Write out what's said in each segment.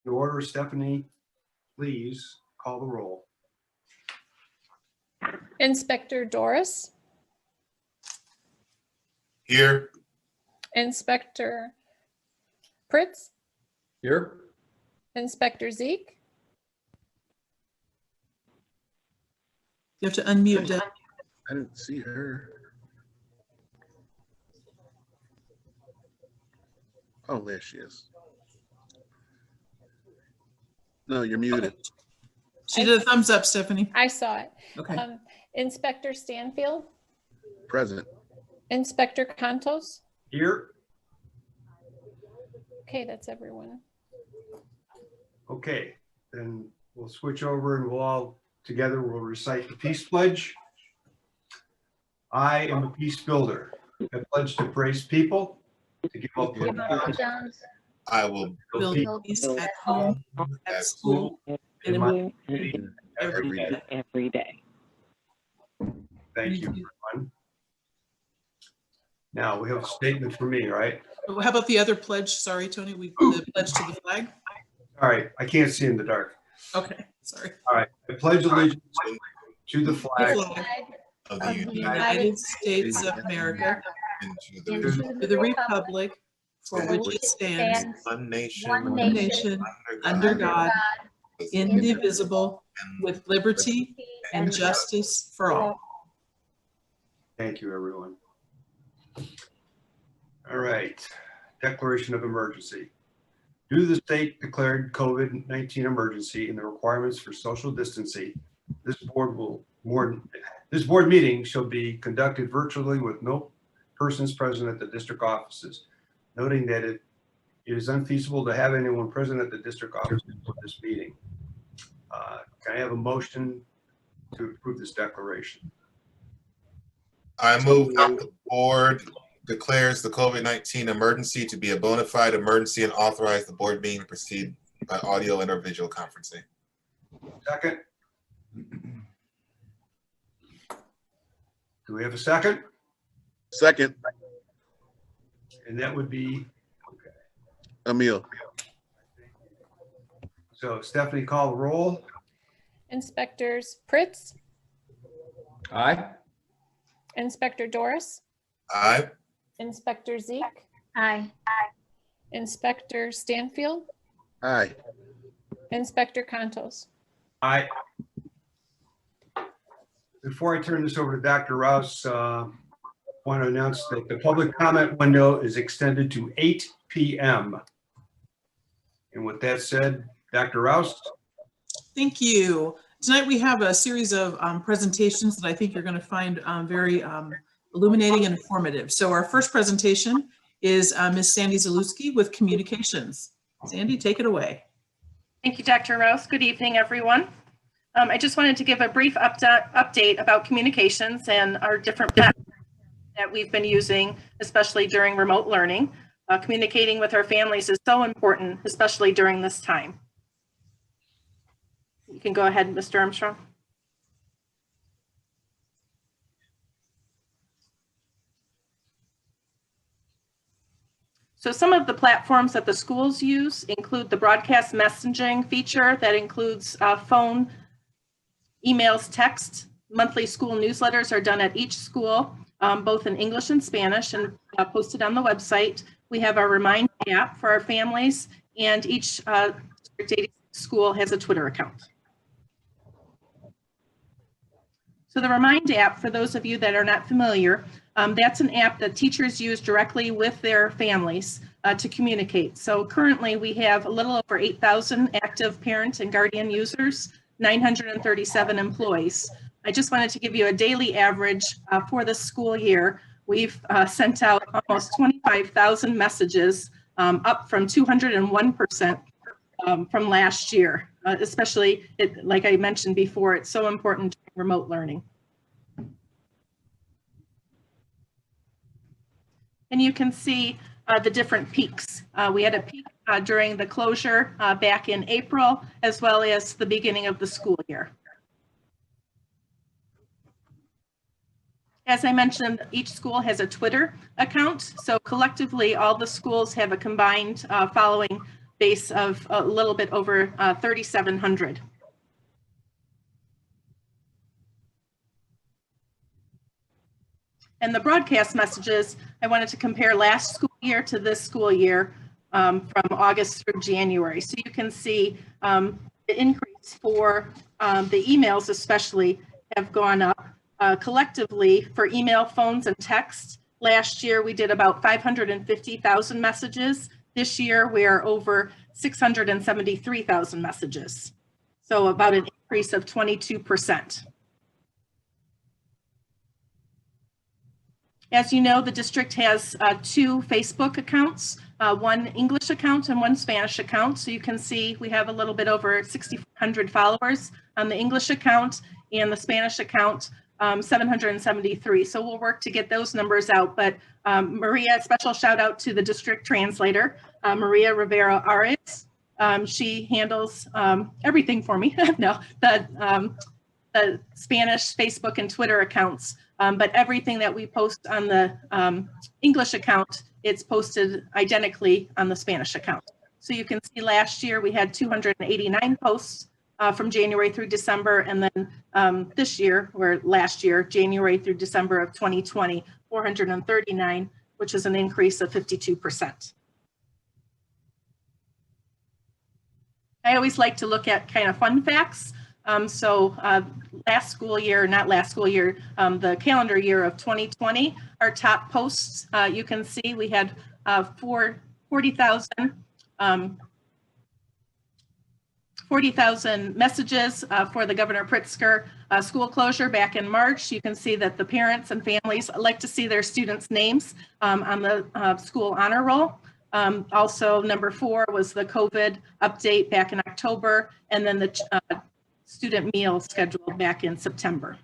In order, Stephanie, please call the roll. Inspector Doris, Here. Inspector Pritz, Here. Inspector Zeke, You have to unmute Deb. I didn't see her. Oh, there she is. No, you're muted. She did a thumbs up, Stephanie. I saw it. Okay. Inspector Stanfield, Present. Inspector Contos. Here. Okay, that's everyone. Okay, then we'll switch over and we'll all together will recite the peace pledge. I am a peace builder. I pledge to praise people, to give up I will Build peace at home, at school, and in in my every day. every day. Thank you, everyone. Now we have a statement for me, right? How about the other pledge? Sorry, Tony, the pledge to the flag. All right, I can't see in the dark. Okay, sorry. All right, I pledge allegiance to the The flag flag of Of the the United United States of America, States into to the republic for which it stands, one nation, one one nation, under God, indivisible, with liberty and justice for all. Thank you, everyone. All right, declaration of emergency. Due to the state declared COVID-19 emergency and the requirements for social distancing, this board meeting shall be conducted virtually with no persons present at the district offices, noting that it is unfeasible to have anyone present at the district office for this meeting. Can I have a motion to approve this declaration? I move that the board declares the COVID-19 emergency to be a bona fide emergency and authorize the board meeting to proceed by audio and or visual conferencing. Second? Do we have a second? Second, And that would be, okay. Emil. So Stephanie, call the roll. Inspectors Pritz, Aye. Inspector Doris, Aye. Inspector Zeke, Aye. Inspector Stanfield, Aye. Inspector Contos. Aye. Before I turn this over to Dr. Rouse, want to announce that the public comment window is extended to 8 p.m. And with that said, Dr. Rouse. Thank you. Tonight we have a series of presentations that I think you're going to find very illuminating and informative. So our first presentation is Ms. Sandy Zalewski with Communications. Sandy, take it away. Thank you, Dr. Rouse. Good evening, everyone. I just wanted to give a brief update about communications and our different platforms that we've been using, especially during remote learning. Communicating with our families is so important, especially during this time. You can go ahead, Mr. Armstrong. So some of the platforms that the schools use include the broadcast messaging feature that includes phone, emails, text. Monthly school newsletters are done at each school, both in English and Spanish, and posted on the website. We have our Remind app for our families, and each District 86 school has a Twitter account. So the Remind app, for those of you that are not familiar, that's an app that teachers use directly with their families to communicate. So currently we have a little over 8,000 active parent and guardian users, 937 employees. I just wanted to give you a daily average for the school year. We've sent out almost 25,000 messages, up from 201% from last year, especially, like I mentioned before, it's so important during remote learning. And you can see the different peaks. We had a peak during the closure back in April, as well as the beginning of the school year. As I mentioned, each school has a Twitter account. So collectively, all the schools have a combined following base of a little bit over 3,700. And the broadcast messages, I wanted to compare last school year to this school year from August through January. So you can see the increase for the emails especially have gone up. Collectively for email, phones, and text, last year we did about 550,000 messages. This year we're over 673,000 messages. So about an increase of 22%. As you know, the district has 2 Facebook accounts, one English account and one Spanish account. So you can see we have a little bit over 6,400 followers on the English account, and the Spanish account, 773. So we'll work to get those numbers out. But Maria, special shout out to the district translator, Maria Rivera Ares. She handles everything for me. No, the Spanish, Facebook, and Twitter accounts. But everything that we post on the English account, it's posted identically on the Spanish account. So you can see last year we had 289 posts from January through December. And then this year, or last year, January through December of 2020, 439, which is an increase of 52%. I always like to look at kind of fun facts. Last school year, not last school year, the calendar year of 2020, our top posts, you can see we had 40,000 messages for the Governor Pritzker school closure back in March. You can see that the parents and families like to see their students' names on the school honor roll. Also, number 4 was the COVID update back in October, and then the student meal scheduled back in September.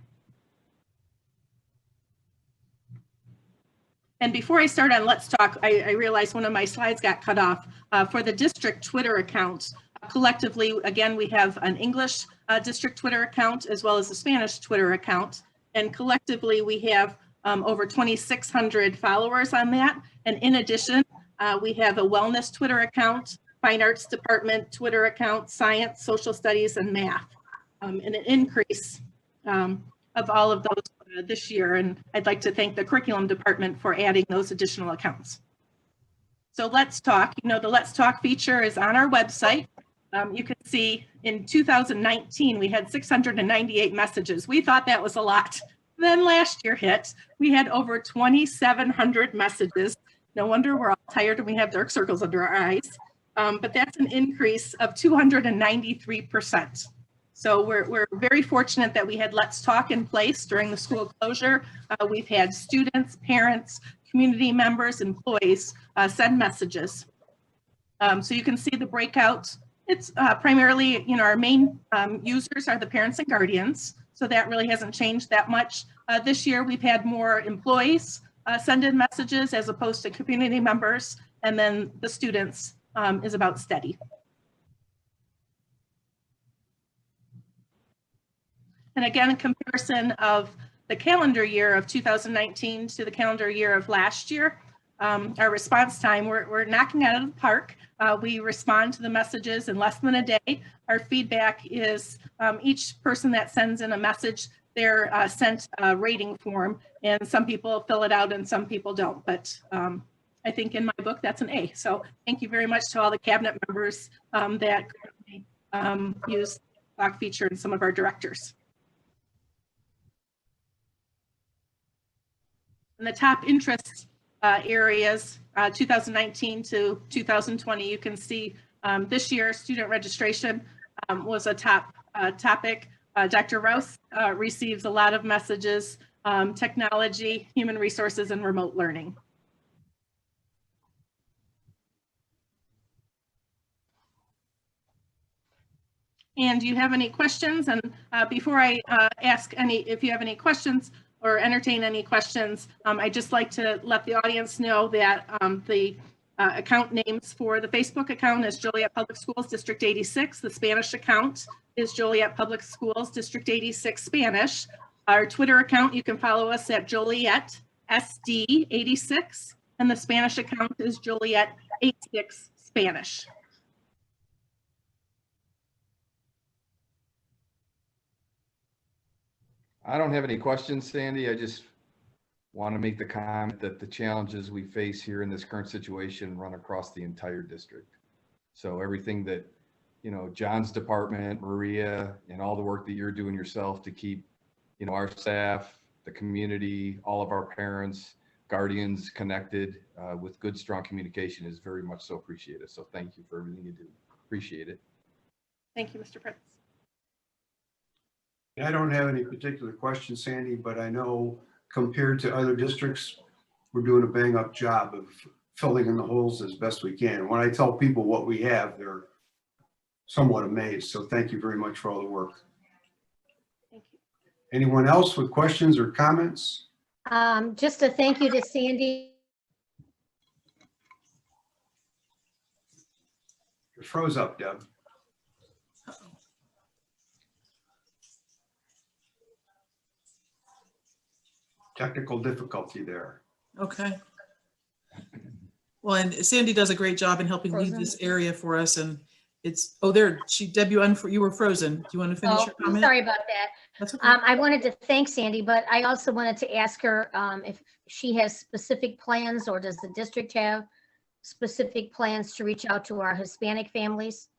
And before I start on Let's Talk, I realized one of my slides got cut off. For the district Twitter account, collectively, again, we have an English district Twitter account as well as a Spanish Twitter account. And collectively, we have over 2,600 followers on that. And in addition, we have a wellness Twitter account, fine arts department Twitter account, science, social studies, and math. And an increase of all of those this year. And I'd like to thank the curriculum department for adding those additional accounts. So Let's Talk, you know, the Let's Talk feature is on our website. You can see in 2019, we had 698 messages. We thought that was a lot. Then last year hit, we had over 2,700 messages. No wonder we're all tired and we have dark circles under our eyes. But that's an increase of 293%. So we're very fortunate that we had Let's Talk in place during the school closure. We've had students, parents, community members, employees send messages. So you can see the breakout. It's primarily, you know, our main users are the parents and guardians. So that really hasn't changed that much. This year, we've had more employees send in messages as opposed to community members. And then the students is about steady. And again, in comparison of the calendar year of 2019 to the calendar year of last year, our response time, we're knocking out of the park. We respond to the messages in less than a day. Our feedback is each person that sends in a message, they're sent a rating form, and some people fill it out and some people don't. But I think in my book, that's an A. So thank you very much to all the cabinet members that currently use the Talk feature and some of our directors. In the top interest areas, 2019 to 2020, you can see this year student registration was a top topic. Dr. Rouse receives a lot of messages, technology, human resources, and remote learning. And do you have any questions? And before I ask if you have any questions, or entertain any questions, I'd just like to let the audience know that the account names for the Facebook account is Joliet Public Schools District 86. The Spanish account is Joliet Public Schools District 86 Spanish. Our Twitter account, you can follow us at Joliet SD 86, and the Spanish account is Joliet 86 Spanish. I don't have any questions, Sandy. I just want to make the comment that the challenges we face here in this current situation run across the entire district. So everything that, you know, John's department, Maria, and all the work that you're doing yourself to keep, you know, our staff, the community, all of our parents, guardians connected with good, strong communication is very much so appreciated. So thank you for everything you do. Appreciate it. Thank you, Mr. Prince. I don't have any particular questions, Sandy, but I know compared to other districts, we're doing a bang up job of filling in the holes as best we can. When I tell people what we have, they're somewhat amazed. So thank you very much for all the work. Thank you. Anyone else with questions or comments? Just a thank you to Sandy. You froze up, Deb. Technical difficulty there. Okay. Well, and Sandy does a great job in helping lead this area for us, and it's, oh, there, Deb, you were frozen. Do you want to finish your comment? Sorry about that. That's okay. I wanted to thank Sandy, but I also wanted to ask her if she has specific plans, or does the district have specific plans to reach out to our Hispanic families?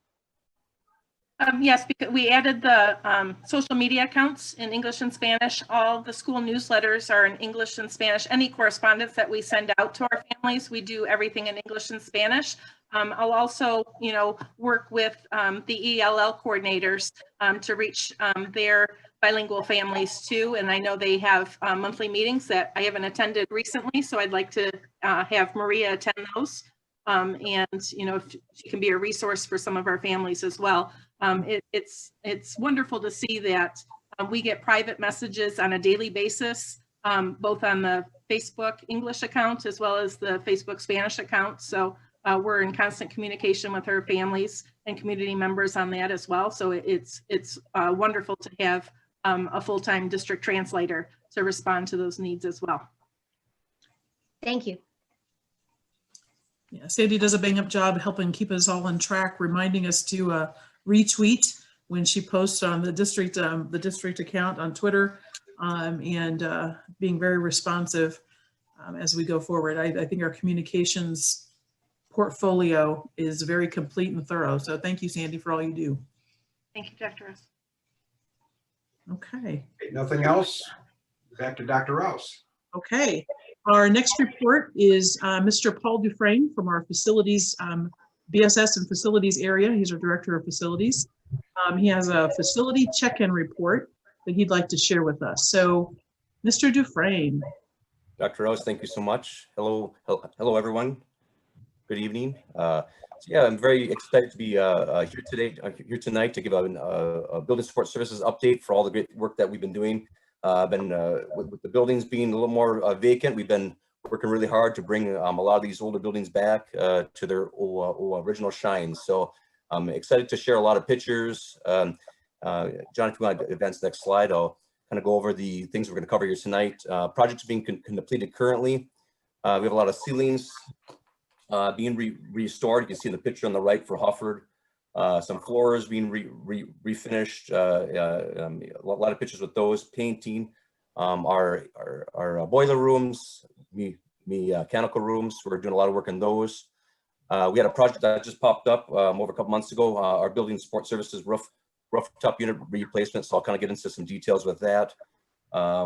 Yes, because we added the social media accounts in English and Spanish. All the school newsletters are in English and Spanish. Any correspondence that we send out to our families, we do everything in English and Spanish. I'll also, you know, work with the ELL coordinators to reach their bilingual families too. And I know they have monthly meetings that I haven't attended recently, so I'd like to have Maria attend those. And, you know, if she can be a resource for some of our families as well. It's wonderful to see that we get private messages on a daily basis, both on the Facebook English account as well as the Facebook Spanish account. So we're in constant communication with our families and community members on that as well. So it's wonderful to have a full-time district translator to respond to those needs as well. Thank you. Yeah, Sandy does a bang up job helping keep us all on track, reminding us to retweet when she posts on the district account on Twitter, and being very responsive as we go forward. I think our communications portfolio is very complete and thorough. So thank you, Sandy, for all you do. Thank you, Dr. Rouse. Okay. Nothing else? Back to Dr. Rouse. Okay. Our next report is Mr. Paul Dufresne from our facilities, BSS and facilities area. He's our director of facilities. He has a facility check-in report that he'd like to share with us. So, Mr. Dufresne. Dr. Rose, thank you so much. Hello, everyone. Good evening. So yeah, I'm very excited to be here tonight to give a building support services update for all the great work that we've been doing. With the buildings being a little more vacant, we've been working really hard to bring a lot of these older buildings back to their original shine. So I'm excited to share a lot of pictures. John, if you want to advance the next slide, I'll kind of go over the things we're going to cover here tonight. Projects being completed currently. We have a lot of ceilings being restored. You can see in the picture on the right for Hufford. Some floors being refinished. A lot of pictures with those. Painting. Our boiler rooms, mechanical rooms. We're doing a lot of work on those. We had a project that just popped up over a couple months ago. Our building support services rooftop unit replacement. So I'll kind of get into some details with that.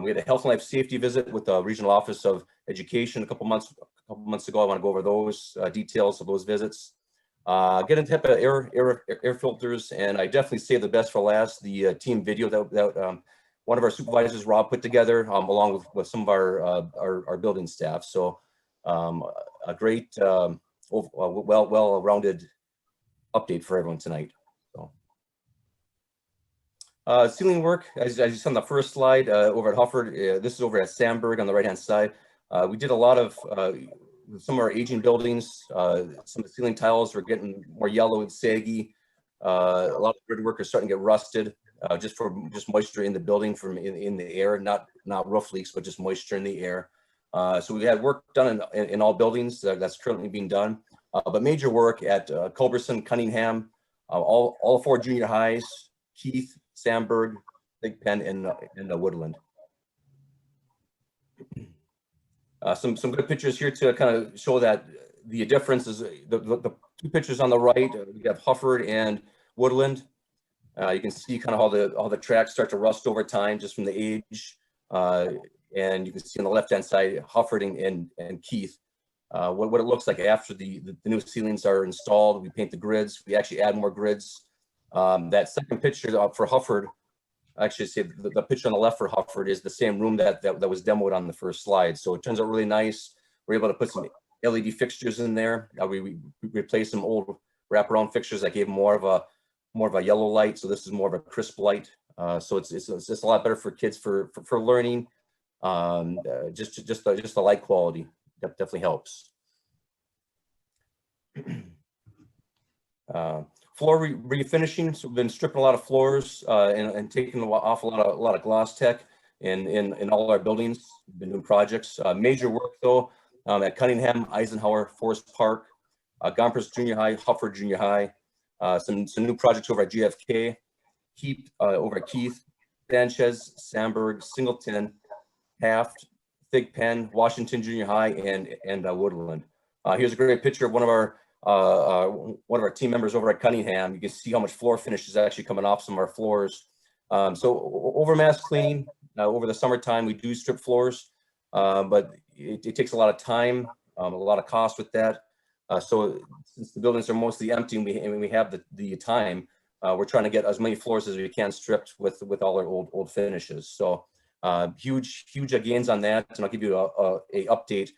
We had a health and life safety visit with the Regional Office of Education a couple months ago. I want to go over those details of those visits. Get into HEPA air filters, and I definitely saved the best for last. The team video that one of our supervisors, Rob, put together along with some of our building staff. So a great, well-rounded update for everyone tonight. Ceiling work, as you saw on the first slide, over at Hufford. This is over at Sandburg on the right-hand side. We did a lot of some of our aging buildings. Some of the ceiling tiles are getting more yellow and saggy. A lot of grid work is starting to get rusted, just moisture in the building from in the air, not roof leaks, but just moisture in the air. So we had work done in all buildings that's currently being done, but major work at Culberson, Cunningham, all 4 junior highs, Keith, Sandburg, Big Pen, and Woodland. Some good pictures here to kind of show that the difference is the two pictures on the right. We have Hufford and Woodland. You can see kind of how the tracks start to rust over time just from the age. And you can see on the left-hand side, Hufford and Keith. What it looks like after the new ceilings are installed. We paint the grids. We actually add more grids. That second picture for Hufford, actually say the picture on the left for Hufford is the same room that was demoed on the first slide. So it turns out really nice. We're able to put some LED fixtures in there. We replaced some old wraparound fixtures that gave more of a yellow light. So this is more of a crisp light. So it's just a lot better for kids for learning. Just the light quality that definitely helps. Floor refinishing. So we've been stripping a lot of floors and taking off a lot of gloss tech in all our buildings. We've been doing projects. Major work though at Cunningham, Eisenhower, Forest Park, Gompers Junior High, Hufford Junior High. Some new projects over at GFK, over at Keith, Sanchez, Sandburg, Singleton, Taft, Thigpen, Washington Junior High, and Woodland. Here's a great picture of one of our team members over at Cunningham. You can see how much floor finish is actually coming off some of our floors. So over mass cleaning, over the summertime, we do strip floors, but it takes a lot of time, a lot of cost with that. So since the buildings are mostly empty and we have the time, we're trying to get as many floors as we can stripped with all our old finishes. So huge gains on that, and I'll give you a update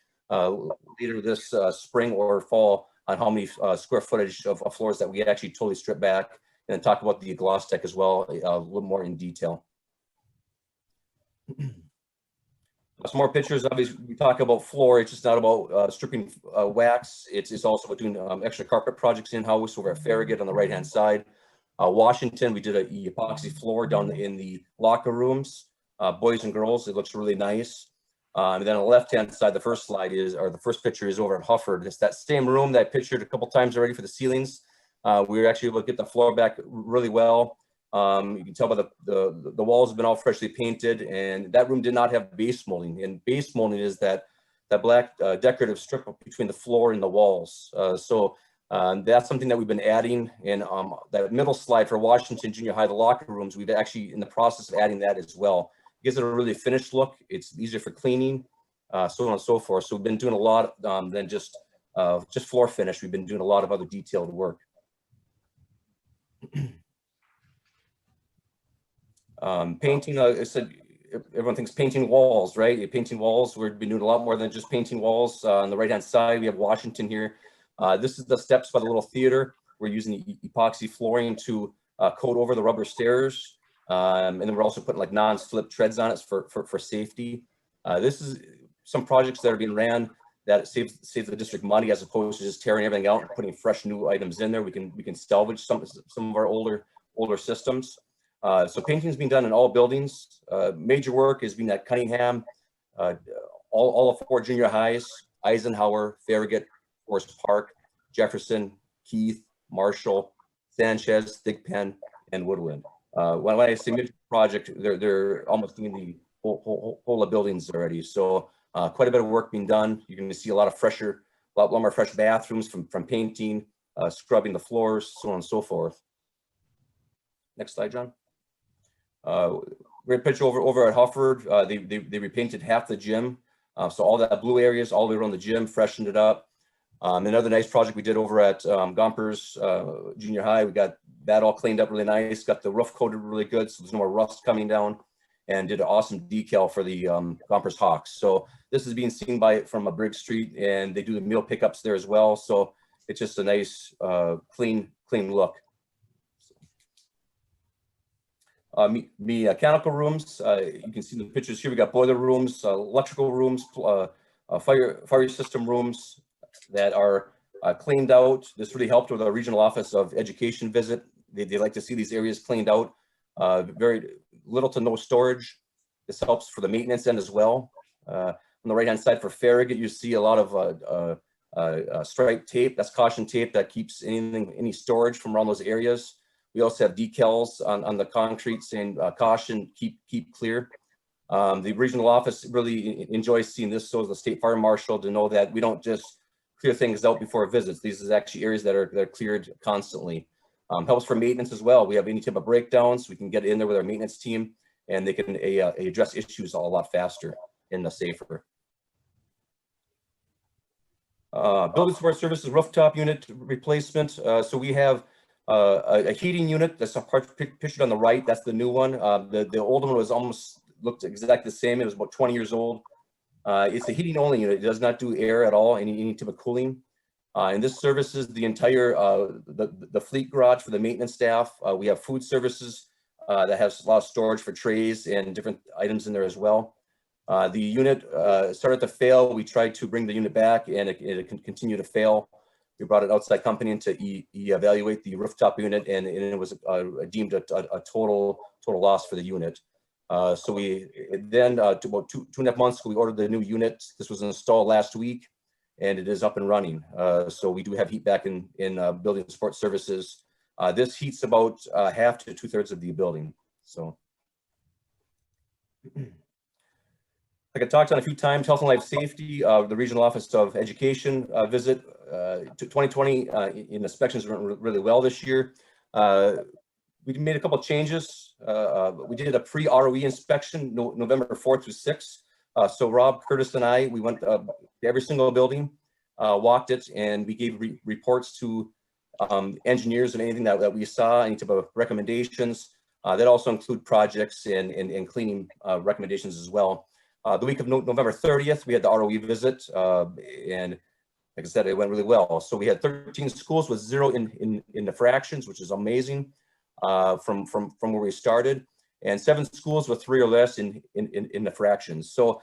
later this spring or fall on how many square footage of floors that we actually totally strip back, and then talk about the gloss tech as well a little more in detail. Some more pictures. Obviously, we talk about floor. It's just not about stripping wax. It's also about doing extra carpet projects in-house over at Farragut on the right-hand side. Washington, we did a epoxy floor down in the locker rooms, boys and girls. It looks really nice. And then on the left-hand side, the first picture is over at Hufford. It's that same room that I pictured a couple times already for the ceilings. We were actually able to get the floor back really well. You can tell by the walls have been all freshly painted, and that room did not have base molding. And base molding is that black decorative strip between the floor and the walls. So that's something that we've been adding. And that middle slide for Washington Junior High, the locker rooms, we've actually in the process of adding that as well. It gives it a really finished look. It's easier for cleaning, so on and so forth. So we've been doing a lot than just floor finish. We've been doing a lot of other detailed work. Painting, I said, everyone thinks painting walls, right? Painting walls, we've been doing a lot more than just painting walls. On the right-hand side, we have Washington here. This is the steps by the little theater. We're using epoxy flooring to coat over the rubber stairs. And then we're also putting like non-slip treads on it for safety. This is some projects that are being ran that saves the district money as opposed to just tearing everything out and putting fresh new items in there. We can salvage some of our older systems. So painting is being done in all buildings. Major work is being at Cunningham, all of 4 junior highs, Eisenhower, Farragut, Forest Park, Jefferson, Keith, Marshall, Sanchez, Thigpen, and Woodland. When I say major project, they're almost doing the whole of buildings already. So quite a bit of work being done. You're going to see a lot more fresh bathrooms from painting, scrubbing the floors, so on and so forth. Next slide, John. Great picture over at Hufford. They repainted half the gym. So all that blue areas all the way around the gym, freshened it up. Another nice project we did over at Gompers Junior High. We got that all cleaned up really nice. Got the roof coated really good, so there's no more rust coming down. And did an awesome decal for the Gompers Hawks. So this is being seen from Briggs Street, and they do the meal pickups there as well. So it's just a nice, clean look. Mechanical rooms, you can see the pictures here. We got boiler rooms, electrical rooms, fire system rooms that are cleaned out. This really helped with our regional office of education visit. They like to see these areas cleaned out. Very little to no storage. This helps for the maintenance end as well. On the right hand side for Farragut, you see a lot of stripe tape. That's caution tape that keeps any storage from around those areas. We also have decals on the concrete saying caution, keep clear. The regional office really enjoys seeing this, so does the state fire marshal, to know that we don't just clear things out before visits. These is actually areas that are cleared constantly. Helps for maintenance as well. We have any type of breakdowns, we can get in there with our maintenance team, and they can address issues a lot faster and safer. Building support services rooftop unit replacement. So we have a heating unit that's pictured on the right. That's the new one. The old one was looked exactly the same. It was about 20 years old. It's a heating only unit. It does not do air at all, any type of cooling. And this services the entire the fleet garage for the maintenance staff. We have food services that has a lot of storage for trays and different items in there as well. The unit started to fail. We tried to bring the unit back, and it can continue to fail. We brought an outside company in to evaluate the rooftop unit, and it was deemed a total loss for the unit. So we then, about two and a half months ago, we ordered the new unit. This was installed last week, and it is up and running. So we do have heat back in building support services. This heats about half to 2/3 of the building. So. Like I talked on a few times, health and life safety, the Regional Office of Education visit to 2020 in inspections went really well this year. We made a couple of changes. We did a pre-ROE inspection November 4th through 6th. So Rob, Curtis, and I, we went to every single building, walked it, and we gave reports to engineers and anything that we saw, any type of recommendations. That also include projects and cleaning recommendations as well. The week of November 30th, we had the ROE visit, and like I said, it went really well. So we had 13 schools with 0 in infractions, which is amazing from where we started, and 7 schools with 3 or less in infractions. So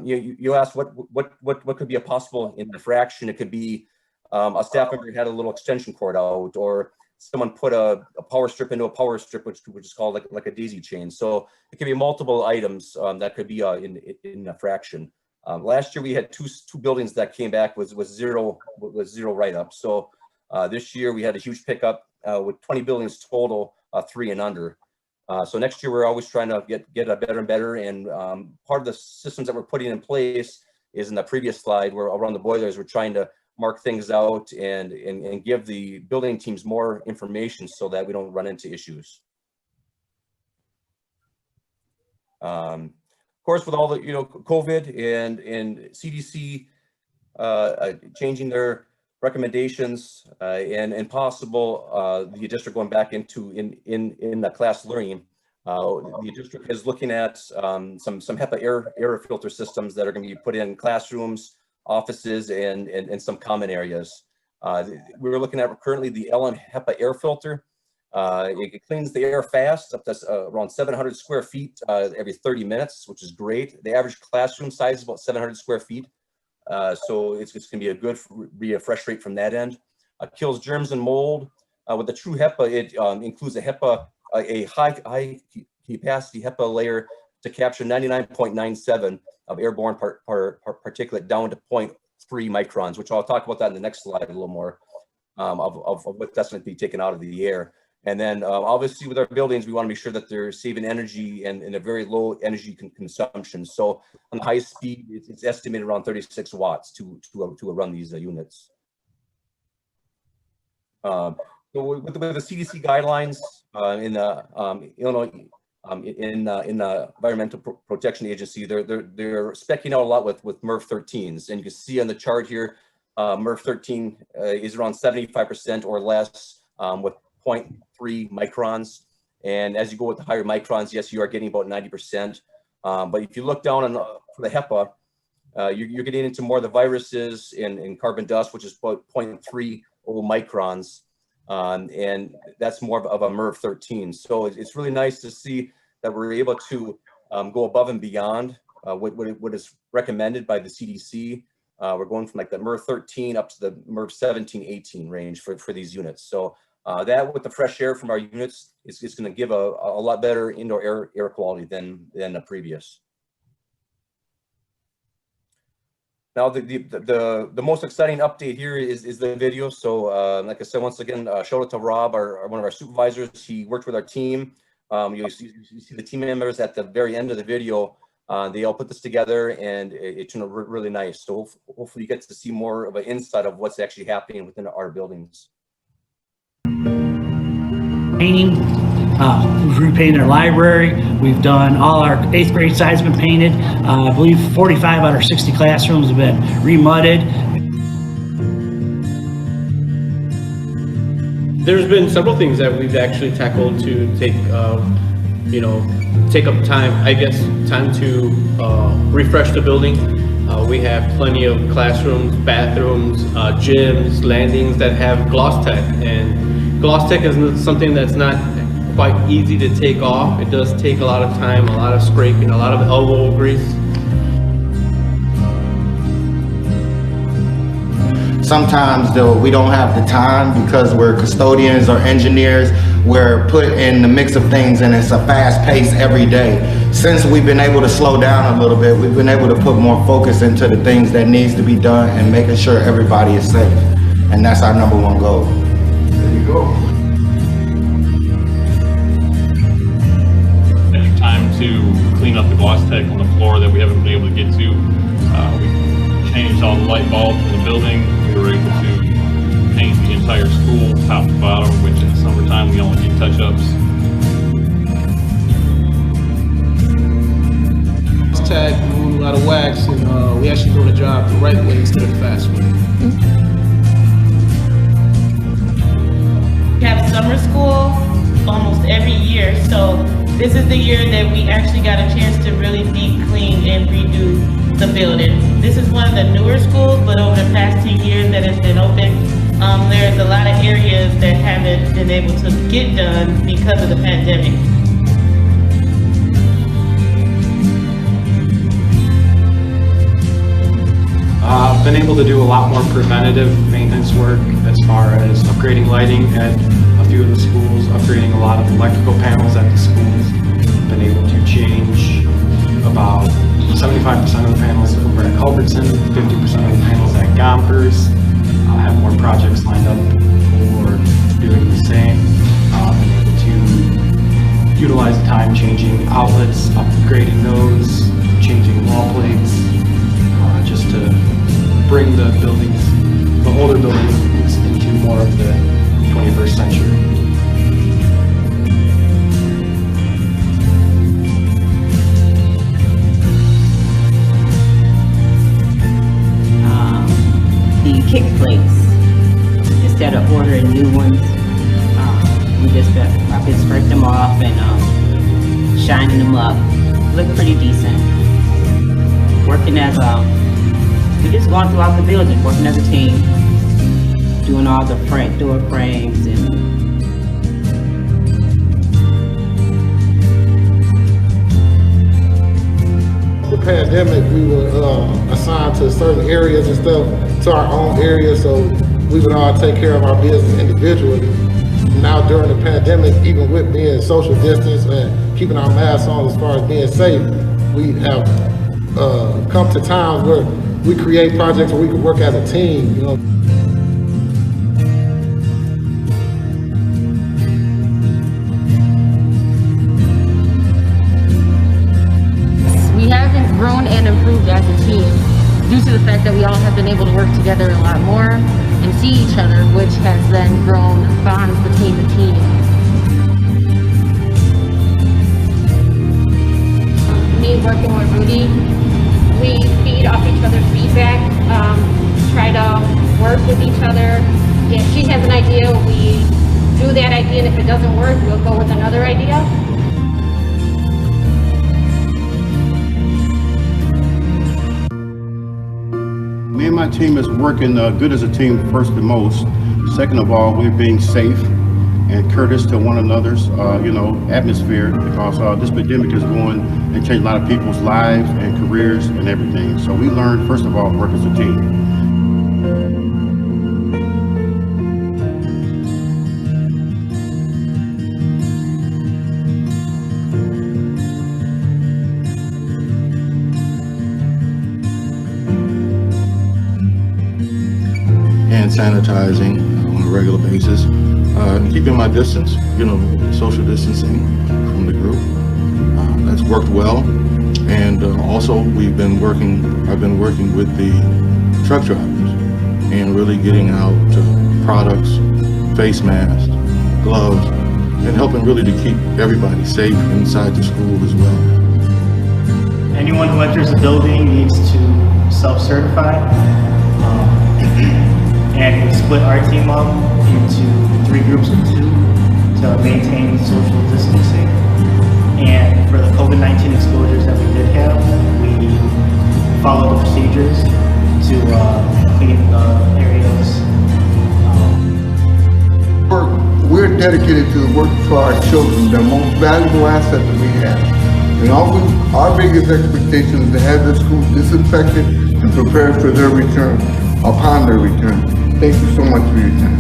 you asked what could be a possible infraction. It could be a staff member had a little extension cord out, or someone put a power strip into a power strip, which is called like a daisy chain. So it could be multiple items that could be in a fraction. Last year we had two buildings that came back with zero write-ups. So this year we had a huge pickup with 20 buildings total, 3 and under. So next year we're always trying to get a better and better. And part of the systems that we're putting in place is in the previous slide where around the boilers, we're trying to mark things out and give the building teams more information so that we don't run into issues. Of course, with all the COVID and CDC changing their recommendations and possible the district going back into in the class learning, the district is looking at some HEPA air filter systems that are going to be put in classrooms, offices, and some common areas. We're looking at currently the Ellen HEPA air filter. It cleans the air fast, up to around 700 square feet every 30 minutes, which is great. The average classroom size is about 700 square feet. So it's going to be a good refresh rate from that end. Kills germs and mold. With the true HEPA, it includes a high capacity HEPA layer to capture 99.97 of airborne particulate down to 0.3 microns, which I'll talk about that in the next slide a little more of what that's going to be taken out of the air. And then obviously with our buildings, we want to make sure that they're saving energy and a very low energy consumption. So on the high speed, it's estimated around 36 watts to run these units. So with the CDC guidelines in the Illinois in the Environmental Protection Agency, they're speccing out a lot with MERV 13s, and you can see on the chart here, MERV 13 is around 75% or less with 0.3 microns. And as you go with the higher microns, yes, you are getting about 90%. But if you look down on for the HEPA, you're getting into more of the viruses and carbon dust, which is about 0.30 microns. And that's more of a MERV 13. So it's really nice to see that we're able to go above and beyond what is recommended by the CDC. We're going from like the MERV 13 up to the MERV 17, 18 range for these units. So that with the fresh air from our units is going to give a lot better indoor air quality than the previous. Now, the most exciting update here is the video. So like I said, once again, shout out to Rob, one of our supervisors. He worked with our team. You see the team members at the very end of the video They all put this together and it turned out really nice. So hopefully you get to see more of an insight of what's actually happening within our buildings. Painting, we've repainted our library. We've done all our 8th grade sides have been painted. I believe 45 out of our 60 classrooms have been remudded. There's been several things that we've actually tackled to take up time to refresh the building. We have plenty of classrooms, bathrooms, gyms, landings that have Gloss Tech, and Gloss Tech is something that's not quite easy to take off. It does take a lot of time, a lot of scraping, a lot of elbow grease. Sometimes though, we don't have the time because we're custodians or engineers. We're put in the mix of things and it's a fast pace every day. Since we've been able to slow down a little bit, we've been able to put more focus into the things that needs to be done and making sure everybody is safe. And that's our #1 goal. There you go. Extra time to clean up the Gloss Tech on the floor that we haven't been able to get to. We changed all the light bulbs in the building. We were able to paint the entire school top to bottom, which in the summertime we only get touch-ups. Tag, doing a lot of wax, and we actually doing a job the right way instead of the fast way. We have summer school almost every year, so this is the year that we actually got a chance to really deep clean and redo the building. This is one of the newer schools, but over the past 10 years that it's been open, there's a lot of areas that haven't been able to get done because of the pandemic. I've been able to do a lot more preventative maintenance work as far as upgrading lighting at a few of the schools, upgrading a lot of electrical panels at the schools. Been able to change about 75% of the panels over at Culbertson, 50% of the panels at Gompers. I have more projects lined up for doing the same. Been able to utilize the time changing outlets, upgrading those, changing wall plates, just to bring the buildings, the older buildings, into more of the 21st century. The kick plates, instead of ordering new ones, I've been scraping them off and shining them up. Look pretty decent. Working as we just going throughout the building, working as a team, doing all the front door frames and the pandemic, we were assigned to certain areas and stuff, to our own area, so we would all take care of our business individually. Now during the pandemic, even with being social distance and keeping our masks on as far as being safe, we have come to times where we create projects where we can work as a team, you know. We have grown and improved as a team due to the fact that we all have been able to work together a lot more and see each other, which has then grown bonds between the team. Me working with Rudy, we feed off each other's feedback, try to work with each other. If she has an idea, we do that idea, and if it doesn't work, we'll go with another idea. Me and my team is working good as a team, first and most. Second of all, we're being safe and courteous to one another's, atmosphere, because this pandemic is going and changing a lot of people's lives and careers and everything. So we learned, first of all, to work as a team. Hand sanitizing on a regular basis, keeping my distance, social distancing from the group. That's worked well. And also, I've been working with the truck drivers and really getting out products, face masks, gloves, and helping really to keep everybody safe inside the school as well. Anyone who enters the building needs to self-certify. And we split our team up into 3 groups of 2 to maintain social distancing. And for the COVID-19 exposures that we did have, we followed the procedures to clean the areas. We're dedicated to the work for our children, the most valuable asset that we have. And our biggest expectation is to have the school disinfected and prepared for their return, upon their return. Thank you so much for your time.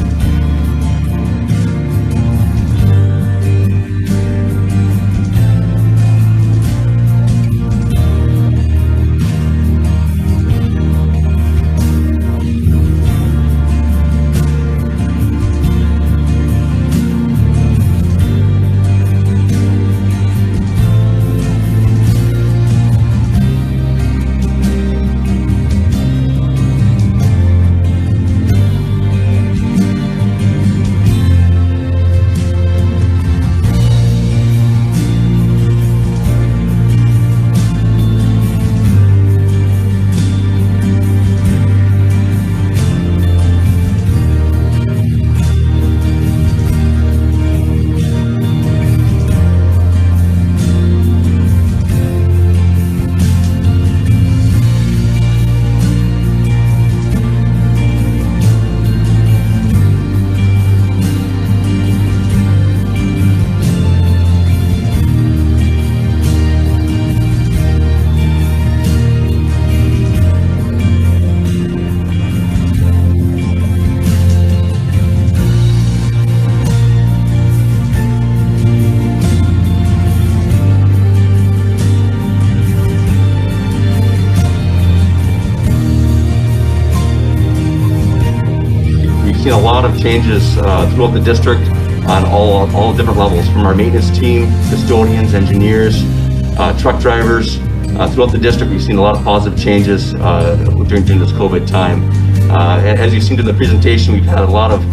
Seen a lot of changes throughout the district on all different levels, from our maintenance team, custodians, engineers, truck drivers. Throughout the district, we've seen a lot of positive changes during this COVID time. As you've seen in the presentation, we've had a lot of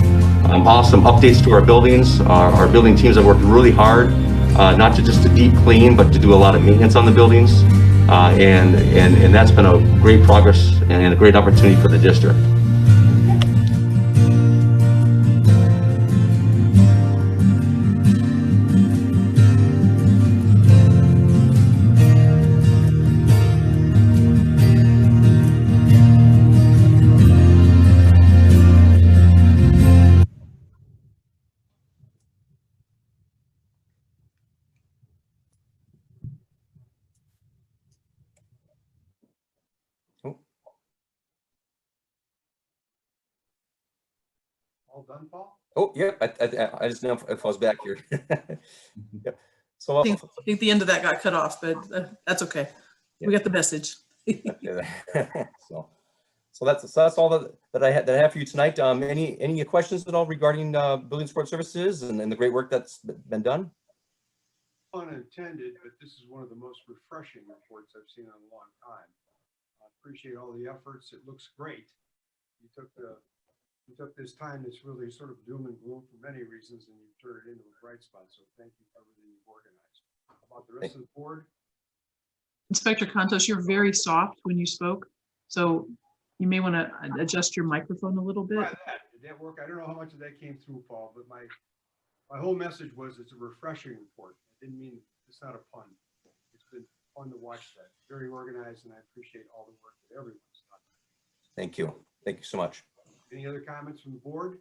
awesome updates to our buildings. Our building teams have worked really hard, not just to deep clean, but to do a lot of maintenance on the buildings. And that's been a great progress and a great opportunity for the district. All done, Paul? Oh, yeah, I just know if I was back here. Yep. So I think the end of that got cut off, but that's okay. We got the message. so that's all that I have for you tonight. Any questions at all regarding building support services and the great work that's been done? Unintended, but this is one of the most refreshing reports I've seen in a long time. I appreciate all the efforts. It looks great. You took this time that's really sort of doom and gloom for many reasons, and you turned it into a bright spot. So thank you for everything you've organized. How about the rest of the board? Inspector Contos, you're very soft when you spoke, so you may want to adjust your microphone a little bit. Did that work? I don't know how much of that came through, Paul, but my whole message was it's a refreshing report. I didn't mean it's not a pun. It's been fun to watch that. Very organized, and I appreciate all the work that everyone's done. Thank you. Thank you so much. Any other comments from the board?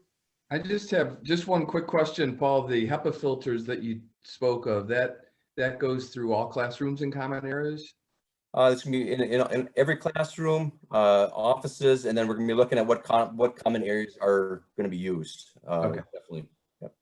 I just have one quick question, Paul. The HEPA filters that you spoke of, that goes through all classrooms and common areas? It's gonna be in every classroom, offices, and then we're gonna be looking at what common areas are gonna be used. Okay. Definitely. Yep.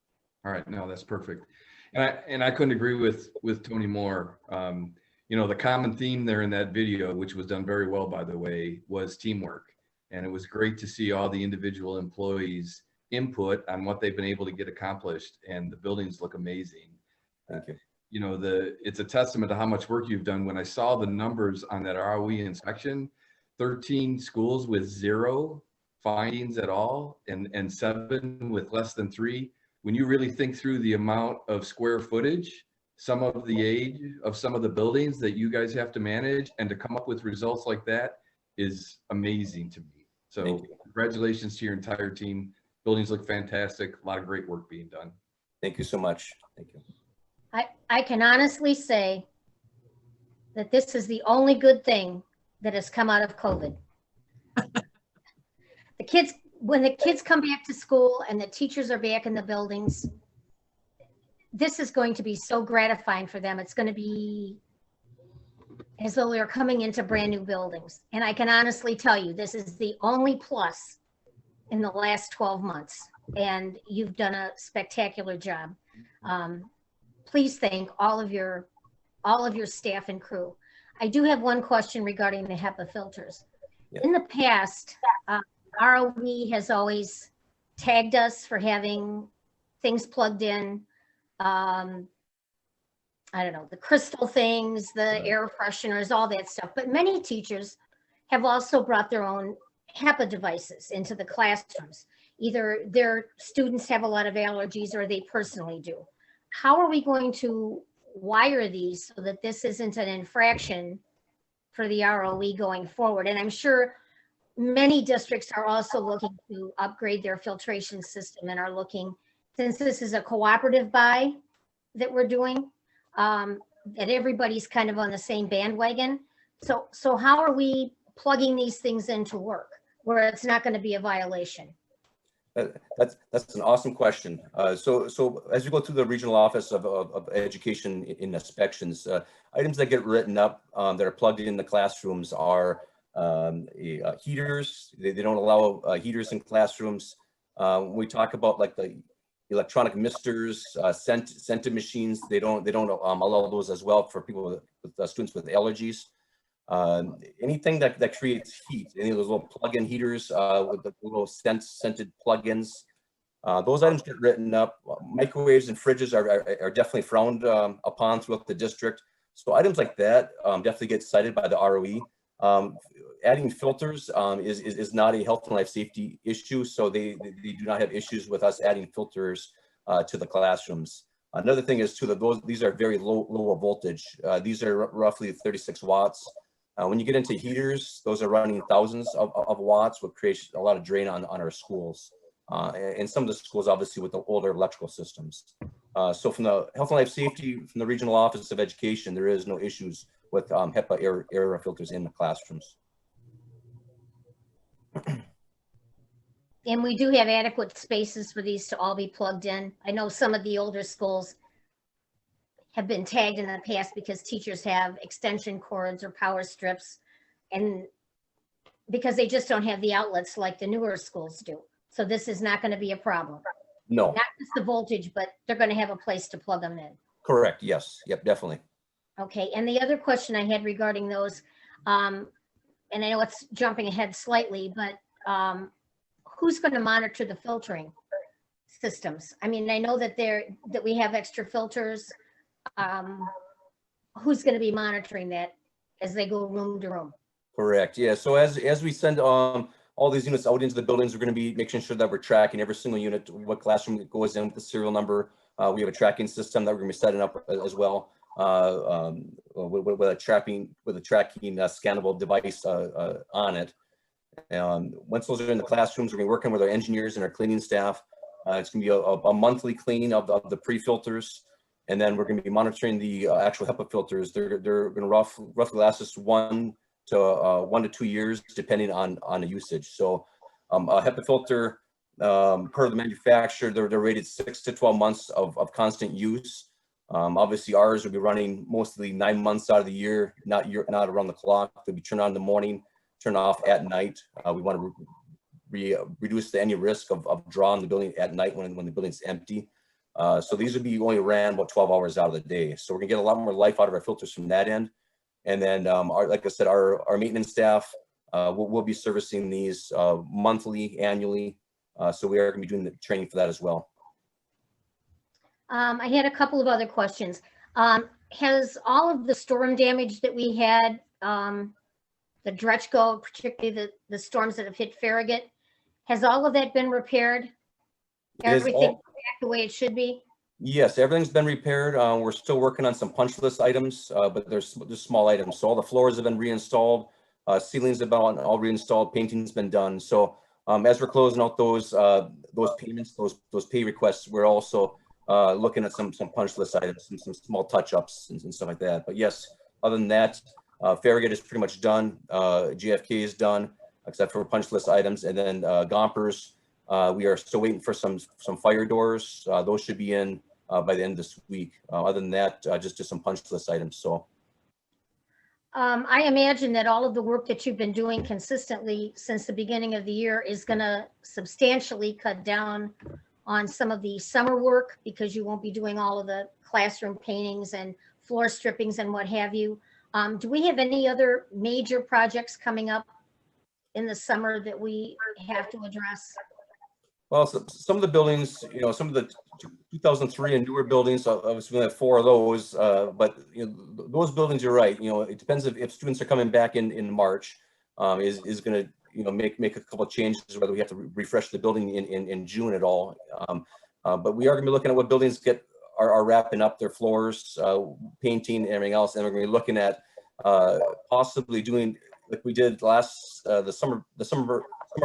All right, no, that's perfect. And I couldn't agree with Tony more. You know, the common theme there in that video, which was done very well, by the way, was teamwork. And it was great to see all the individual employees input on what they've been able to get accomplished, and the buildings look amazing. Thank you. you know, it's a testament to how much work you've done. When I saw the numbers on that ROE inspection, 13 schools with 0 findings at all, and 7 with less than 3. When you really think through the amount of square footage, some of the age of some of the buildings that you guys have to manage, and to come up with results like that is amazing to me. So congratulations to your entire team. Buildings look fantastic. A lot of great work being done. Thank you so much. Thank you. I can honestly say that this is the only good thing that has come out of COVID. When the kids come back to school and the teachers are back in the buildings, this is going to be so gratifying for them. It's going to be as though they're coming into brand new buildings. And I can honestly tell you, this is the only plus in the last 12 months. And you've done a spectacular job. Please thank all of your staff and crew. I do have one question regarding the HEPA filters. Yeah. In the past, ROE has always tagged us for having things plugged in. I don't know, the crystal things, the air fresheners, all that stuff. But many teachers have also brought their own HEPA devices into the classrooms. Either their students have a lot of allergies or they personally do. How are we going to wire these so that this isn't an infraction for the ROE going forward? And I'm sure many districts are also looking to upgrade their filtration system and are looking, since this is a cooperative buy that we're doing, that everybody's kind of on the same bandwagon. So how are we plugging these things into work where it's not going to be a violation? That's an awesome question. So as we go through the Regional Office of Education in inspections, items that get written up that are plugged in the classrooms are heaters. They don't allow heaters in classrooms. We talk about like the electronic misters, scented machines. They don't allow those as well for people with students with allergies. Anything that creates heat, any of those little plug-in heaters with the little scented plug-ins, those items get written up. Microwaves and fridges are definitely frowned upon throughout the district. So items like that definitely get cited by the ROE. Adding filters is not a health and life safety issue, so they do not have issues with us adding filters to the classrooms. Another thing is too that these are very low voltage. These are roughly 36 watts. When you get into heaters, those are running thousands of watts, which creates a lot of drain on our schools. And some of the schools, obviously, with the older electrical systems. So from the health and life safety, from the Regional Office of Education, there is no issues with HEPA air filters in the classrooms. And we do have adequate spaces for these to all be plugged in. I know some of the older schools have been tagged in the past because teachers have extension cords or power strips, and because they just don't have the outlets like the newer schools do. So this is not going to be a problem. No. Not just the voltage, but they're going to have a place to plug them in. Correct. Yes. Yep. Definitely. Okay. And the other question I had regarding those, and I know it's jumping ahead slightly, but who's going to monitor the filtering systems? I mean, I know that we have extra filters. Who's going to be monitoring that as they go room to room? Correct. Yeah. So as we send all these units out into the buildings, we're going to be making sure that we're tracking every single unit, what classroom it goes in with the serial number. We have a tracking system that we're going to be setting up as well with a tracking scannable device on it. Once those are in the classrooms, we're going to be working with our engineers and our cleaning staff. It's going to be a monthly clean of the pre-filters. And then we're going to be monitoring the actual HEPA filters. They're going to roughly last us 1 to 2 years, depending on the usage. So a HEPA filter, per the manufacturer, they're rated 6 to 12 months of constant use. Obviously, ours will be running mostly 9 months out of the year, not around the clock. They'll be turned on in the morning, turned off at night. We want to reduce any risk of drawing the building at night when the building's empty. So these would be only ran about 12 hours out of the day. So we're gonna get a lot more life out of our filters from that end. And then, like I said, our maintenance staff will be servicing these monthly, annually. So we are gonna be doing the training for that as well. I had a couple of other questions. Has all of the storm damage that we had, the Dretchko, particularly the storms that have hit Farragut, has all of that been repaired? Everything back the way it should be? Yes, everything's been repaired. We're still working on some punch list items, but there's just small items. So all the floors have been reinstalled, ceilings have been all reinstalled, painting's been done. So as we're closing out those payments, those pay requests, we're also looking at some punch list items, some small touch-ups and stuff like that. But yes, other than that, Farragut is pretty much done. GFK is done, except for punch list items. And then Gompers, we are still waiting for some fire doors. Those should be in by the end of this week. Other than that, just some punch list items. So I imagine that all of the work that you've been doing consistently since the beginning of the year is going to substantially cut down on some of the summer work, because you won't be doing all of the classroom paintings and floor strippings and what have you. Do we have any other major projects coming up in the summer that we have to address? well, some of the buildings, some of the 2003 and newer buildings, obviously we have 4 of those, but those buildings, you're right. It depends if students are coming back in March, is going to make a couple of changes, whether we have to refresh the building in June at all. But we are going to be looking at what buildings are wrapping up their floors, painting, and everything else, and we're going to be looking at possibly doing like we did the summer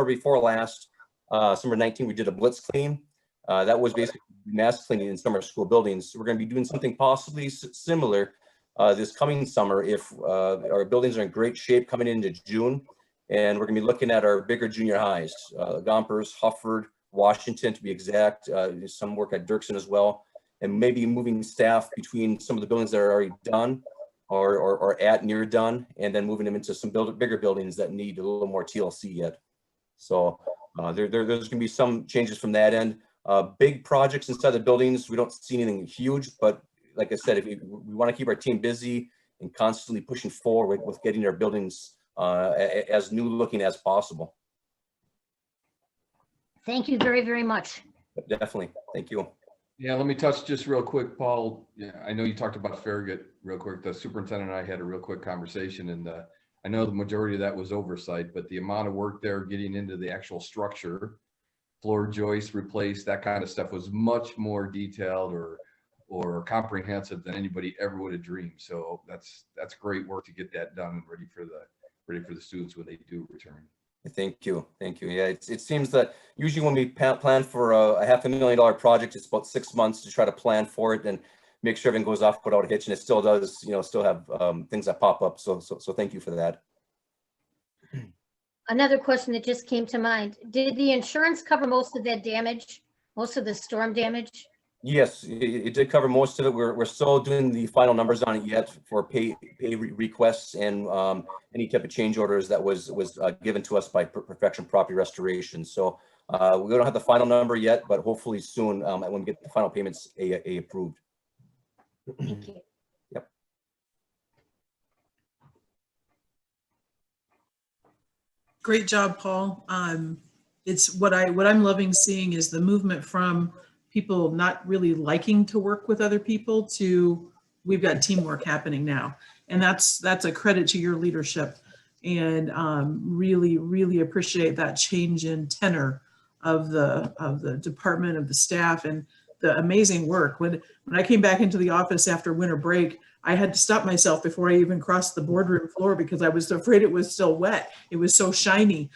before last. Summer 19, we did a blitz clean. That was basically mass cleaning in summer school buildings. So we're going to be doing something possibly similar this coming summer if our buildings are in great shape coming into June. And we're going to be looking at our bigger junior highs, Gompers, Hufford, Washington to be exact, some work at Dirksen as well, and maybe moving staff between some of the buildings that are already done or at near done, and then moving them into some bigger buildings that need a little more TLC yet. So there's going to be some changes from that end. Big projects inside the buildings, we don't see anything huge, but like I said, if we want to keep our team busy and constantly pushing forward with getting our buildings as new looking as possible. Thank you very, very much. Definitely. Thank you. Yeah, let me touch just real quick, Paul. Yeah, I know you talked about Farragut real quick. The superintendent and I had a real quick conversation, and I know the majority of that was oversight, but the amount of work there getting into the actual structure, floor joists replaced, that kind of stuff was much more detailed or comprehensive than anybody ever would have dreamed. So that's great work to get that done and ready for the students when they do return. Thank you. Thank you. Yeah, it seems that usually when we plan for a $500,000 project, it's about 6 months to try to plan for it and make sure everything goes off without a hitch, and it still does, still have things that pop up. So thank you for that. Another question that just came to mind. Did the insurance cover most of that damage, most of the storm damage? Yes, it did cover most of it. We're still doing the final numbers on it yet for pay requests and any type of change orders that was given to us by Perfection Property Restoration. So we don't have the final number yet, but hopefully soon when we get the final payments approved. Thank you. Yep. Great job, Paul. It's what I'm loving seeing is the movement from people not really liking to work with other people to we've got teamwork happening now, and that's a credit to your leadership, and really appreciate that change in tenor of the department, of the staff, and the amazing work. When I came back into the office after winter break, I had to stop myself before I even crossed the boardroom floor because I was afraid it was still wet. It was so shiny.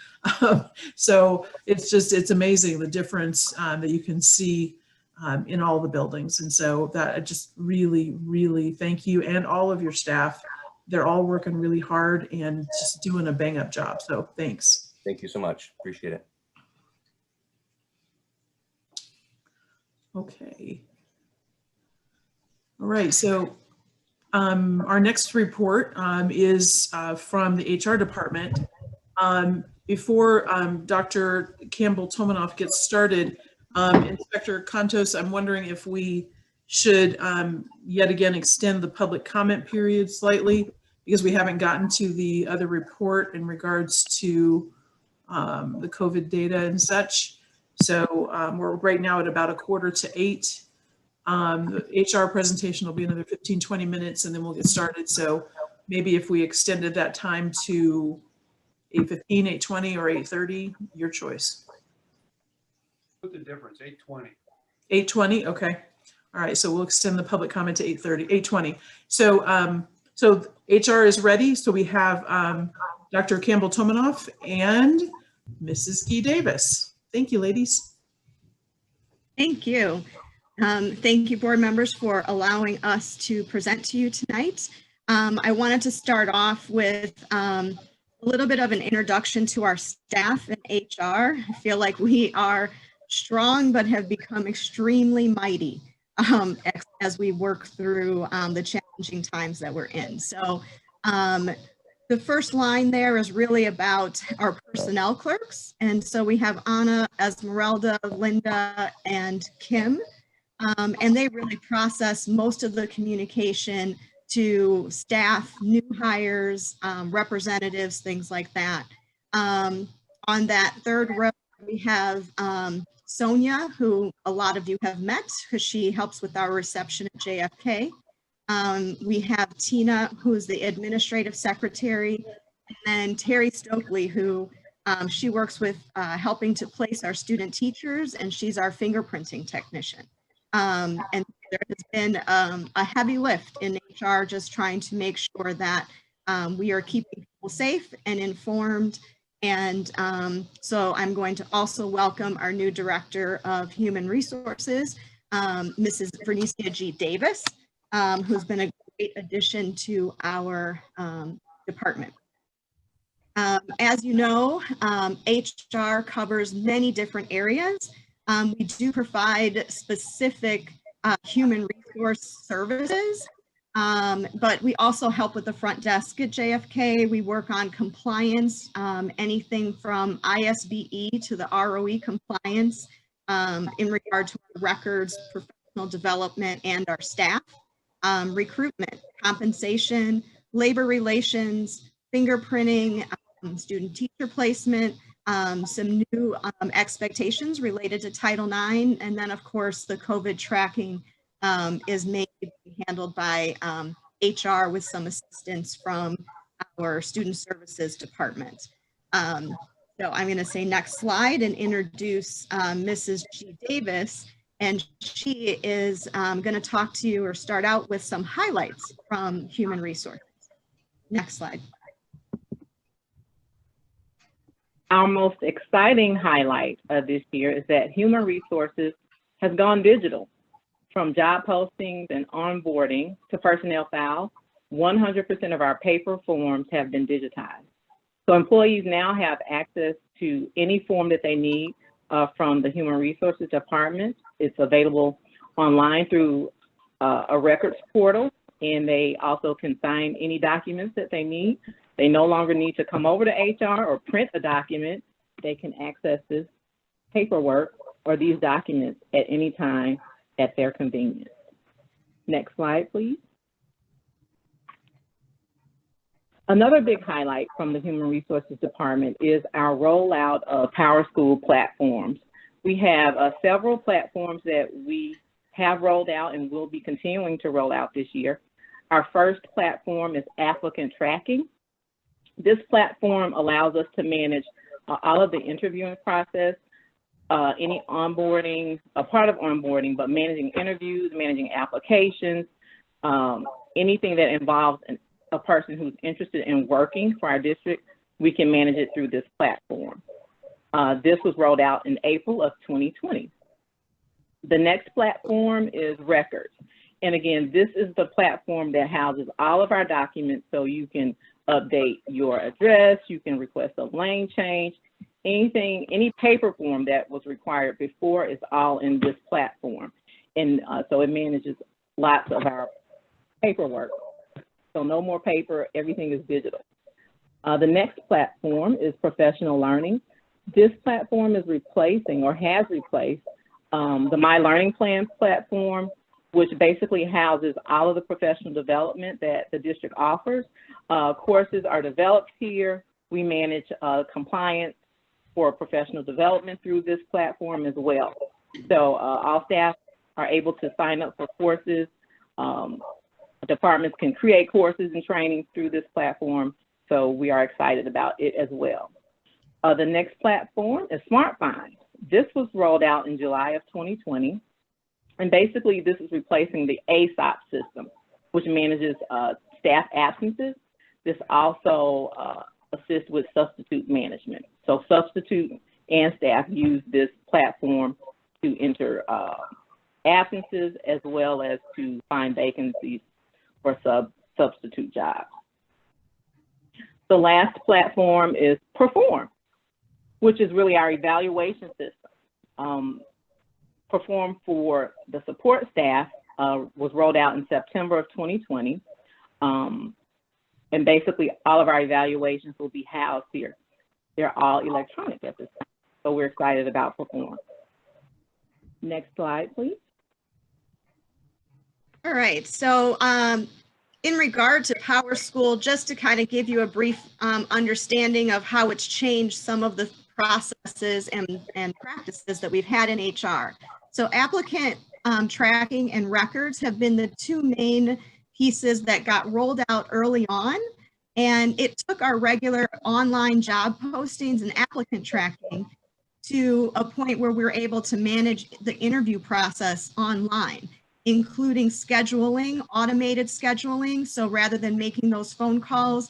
So it's amazing the difference that you can see in all the buildings. And so that I just really thank you and all of your staff. They're all working really hard and just doing a bang up job. So thanks. Thank you so much. Appreciate it. Okay. All right. So our next report is from the HR department. Before Dr. Campbell-Tomanoff gets started, Inspector Contos, I'm wondering if we should yet again extend the public comment period slightly because we haven't gotten to the other report in regards to the COVID data and such. So we're right now at about 7:45. HR presentation will be another 15, 20 minutes, and then we'll get started. So maybe if we extended that time to 8:15, 8:20, or 8:30, your choice. What's the difference? 8:20. 8:20, okay. All right, so we'll extend the public comment to 8:30, 8:20. So, so HR is ready. So we have Dr. Campbell Tomanoff and Mrs. Guy Davis. Thank you, ladies. Thank you. Thank you, board members, for allowing us to present to you tonight. I wanted to start off with a little bit of an introduction to our staff in HR. I feel like we are strong, but have become extremely mighty as we work through the challenging times that we're in. So the first line there is really about our personnel clerks. And so we have Anna, Esmeralda, Linda, and Kim. And they really process most of the communication to staff, new hires, representatives, things like that. On that third row, we have Sonia, who a lot of you have met because she helps with our reception at JFK. We have Tina, who is the administrative secretary, and Terry Stokely, who she works with helping to place our student teachers, and she's our fingerprinting technician. And there has been a heavy lift in HR just trying to make sure that we are keeping people safe and informed. And so I'm going to also welcome our new Director of Human Resources, Mrs. Vernicia G. Davis, who's been a great addition to our department. As you know, HR covers many different areas. We do provide specific human resource services, but we also help with the front desk at JFK. We work on compliance, anything from ISBE to the ROE compliance in regard to our records, professional development, and our staff, recruitment, compensation, labor relations, fingerprinting, student teacher placement, some new expectations related to Title IX, and then of course the COVID tracking is mainly handled by HR with some assistance from our Student Services Department. So I'm going to say next slide and introduce Mrs. G. Davis, and she is going to talk to you or start out with some highlights from Human Resources. Next slide. Our most exciting highlight of this year is that Human Resources has gone digital. From job postings and onboarding to personnel files, 100% of our paper forms have been digitized. So employees now have access to any form that they need from the Human Resources Department. It's available online through a records portal, and they also can sign any documents that they need. They no longer need to come over to HR or print a document. They can access this paperwork or these documents at any time at their convenience. Next slide, please. Another big highlight from the Human Resources Department is our rollout of PowerSchool platforms. We have several platforms that we have rolled out and will be continuing to roll out this year. Our first platform is applicant tracking. This platform allows us to manage all of the interviewing process, any onboarding, a part of onboarding, but managing interviews, managing applications, anything that involves a person who's interested in working for our district, we can manage it through this platform. This was rolled out in April of 2020. The next platform is Records. And again, this is the platform that houses all of our documents, so you can update your address, you can request a lane change, anything, any paper form that was required before is all in this platform. And so it manages lots of our paperwork. So no more paper, everything is digital. The next platform is Professional Learning. This platform is replacing or has replaced the My Learning Plans platform, which basically houses all of the professional development that the district offers. Courses are developed here. We manage compliance for professional development through this platform as well. So all staff are able to sign up for courses. Departments can create courses and trainings through this platform, so we are excited about it as well. The next platform is SmartFind. This was rolled out in July of 2020, and basically this is replacing the ASOP system, which manages staff absences. This also assists with substitute management. So substitute and staff use this platform to enter absences as well as to find vacancies for substitute jobs. The last platform is Perform, which is really our evaluation system. Perform for the support staff was rolled out in September of 2020. And basically all of our evaluations will be housed here. They're all electronic at this time. So we're excited about Perform. Next slide, please. All right, so in regard to PowerSchool, just to kind of give you a brief understanding of how it's changed some of the processes and practices that we've had in HR. So applicant tracking and records have been the two main pieces that got rolled out early on. And it took our regular online job postings and applicant tracking to a point where we were able to manage the interview process online, including scheduling, automated scheduling. So rather than making those phone calls,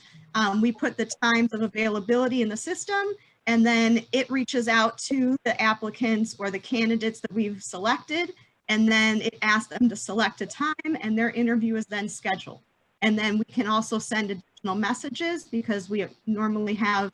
we put the times of availability in the system, and then it reaches out to the applicants or the candidates that we've selected, and then it asks them to select a time, and their interview is then scheduled. And then we can also send additional messages because we normally have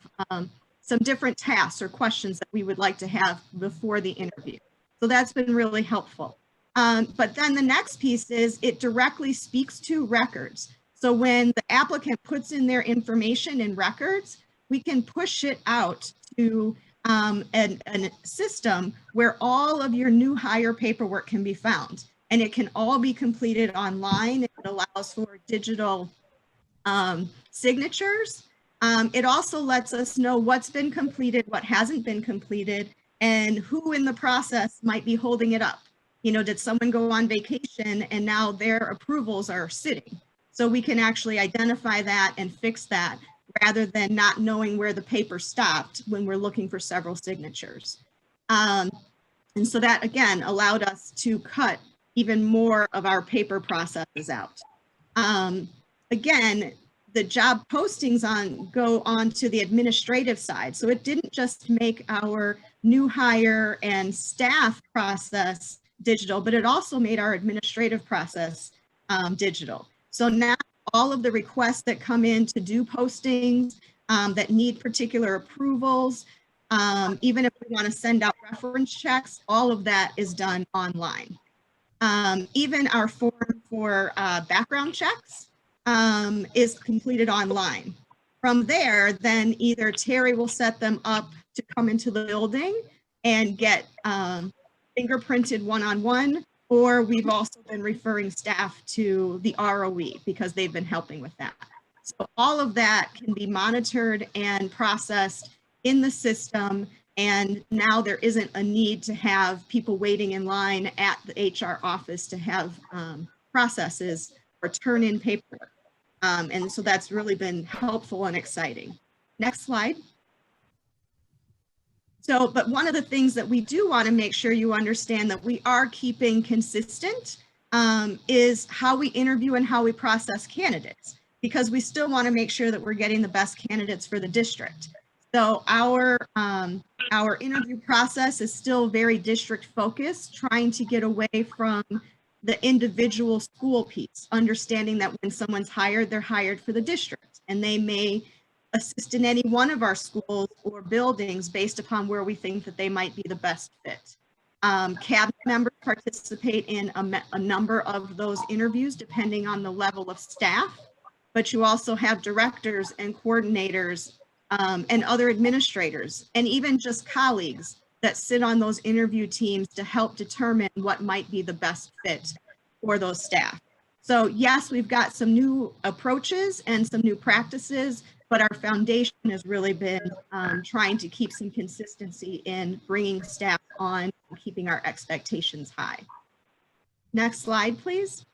some different tasks or questions that we would like to have before the interview. So that's been really helpful. But then the next piece is it directly speaks to records. So when the applicant puts in their information in records, we can push it out to a system where all of your new hire paperwork can be found, and it can all be completed online. It allows for digital signatures. It also lets us know what's been completed, what hasn't been completed, and who in the process might be holding it up. You know, did someone go on vacation and now their approvals are sitting? So we can actually identify that and fix that rather than not knowing where the paper stopped when we're looking for several signatures. And so that, again, allowed us to cut even more of our paper processes out. Again, the job postings go on to the administrative side. So it didn't just make our new hire and staff process digital, but it also made our administrative process digital. So now all of the requests that come in to do postings that need particular approvals, even if we want to send out reference checks, all of that is done online. Even our form for background checks is completed online. From there, then either Terry will set them up to come into the building and get fingerprinted one-on-one, or we've also been referring staff to the ROE because they've been helping with that. So all of that can be monitored and processed in the system, and now there isn't a need to have people waiting in line at the HR office to have processes or turn in paperwork. And so that's really been helpful and exciting. Next slide. So, but one of the things that we do want to make sure you understand that we are keeping consistent is how we interview and how we process candidates, because we still want to make sure that we're getting the best candidates for the district. So our interview process is still very district focused, trying to get away from the individual school piece, understanding that when someone's hired, they're hired for the district, and they may assist in any one of our schools or buildings based upon where we think that they might be the best fit. Cabinet members participate in a number of those interviews depending on the level of staff, but you also have directors and coordinators and other administrators, and even just colleagues that sit on those interview teams to help determine what might be the best fit for those staff. So yes, we've got some new approaches and some new practices, but our foundation has really been trying to keep some consistency in bringing staff on and keeping our expectations high. Next slide, please.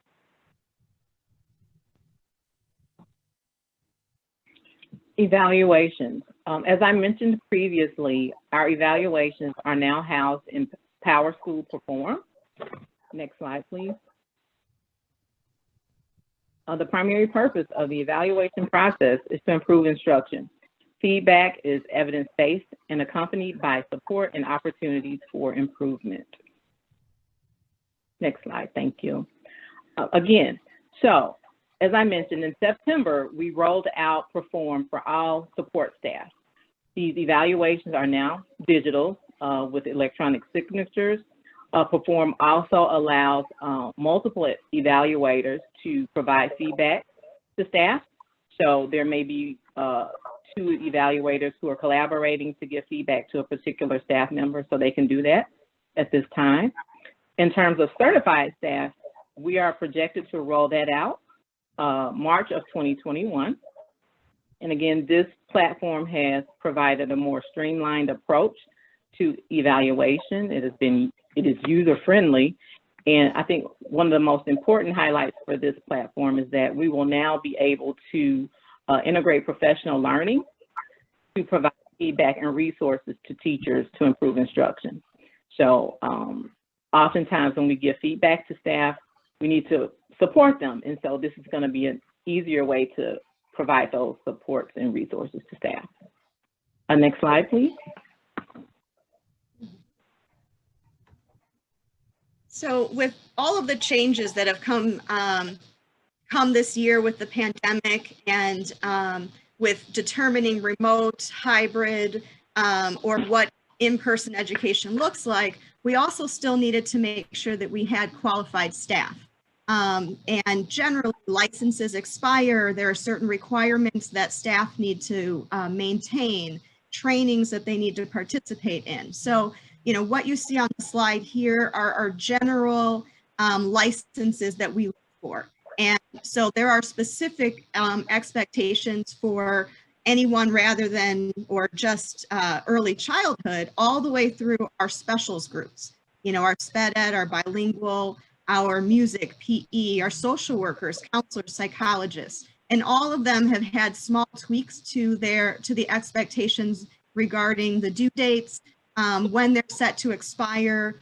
Evaluations. As I mentioned previously, our evaluations are now housed in PowerSchool Perform. Next slide, please. The primary purpose of the evaluation process is to improve instruction. Feedback is evidence-based and accompanied by support and opportunities for improvement. Next slide, thank you. Again, so as I mentioned, in September, we rolled out Perform for all support staff. These evaluations are now digital with electronic signatures. Perform also allows multiple evaluators to provide feedback to staff. So there may be 2 evaluators who are collaborating to give feedback to a particular staff member, so they can do that at this time. In terms of certified staff, we are projected to roll that out March of 2021. And again, this platform has provided a more streamlined approach to evaluation. It is user-friendly. And I think one of the most important highlights for this platform is that we will now be able to integrate professional learning to provide feedback and resources to teachers to improve instruction. So oftentimes when we give feedback to staff, we need to support them. And so this is going to be an easier way to provide those supports and resources to staff. Next slide, please. So with all of the changes that have come this year with the pandemic and with determining remote, hybrid, or what in-person education looks like, we also still needed to make sure that we had qualified staff. And generally licenses expire. There are certain requirements that staff need to maintain, trainings that they need to participate in. So, you know, what you see on the slide here are our general licenses that we look for. And so there are specific expectations for anyone rather than or just early childhood, all the way through our specials groups. You know, our sped ed, our bilingual, our music, PE, our social workers, counselors, psychologists, and all of them have had small tweaks to the expectations regarding the due dates, when they're set to expire,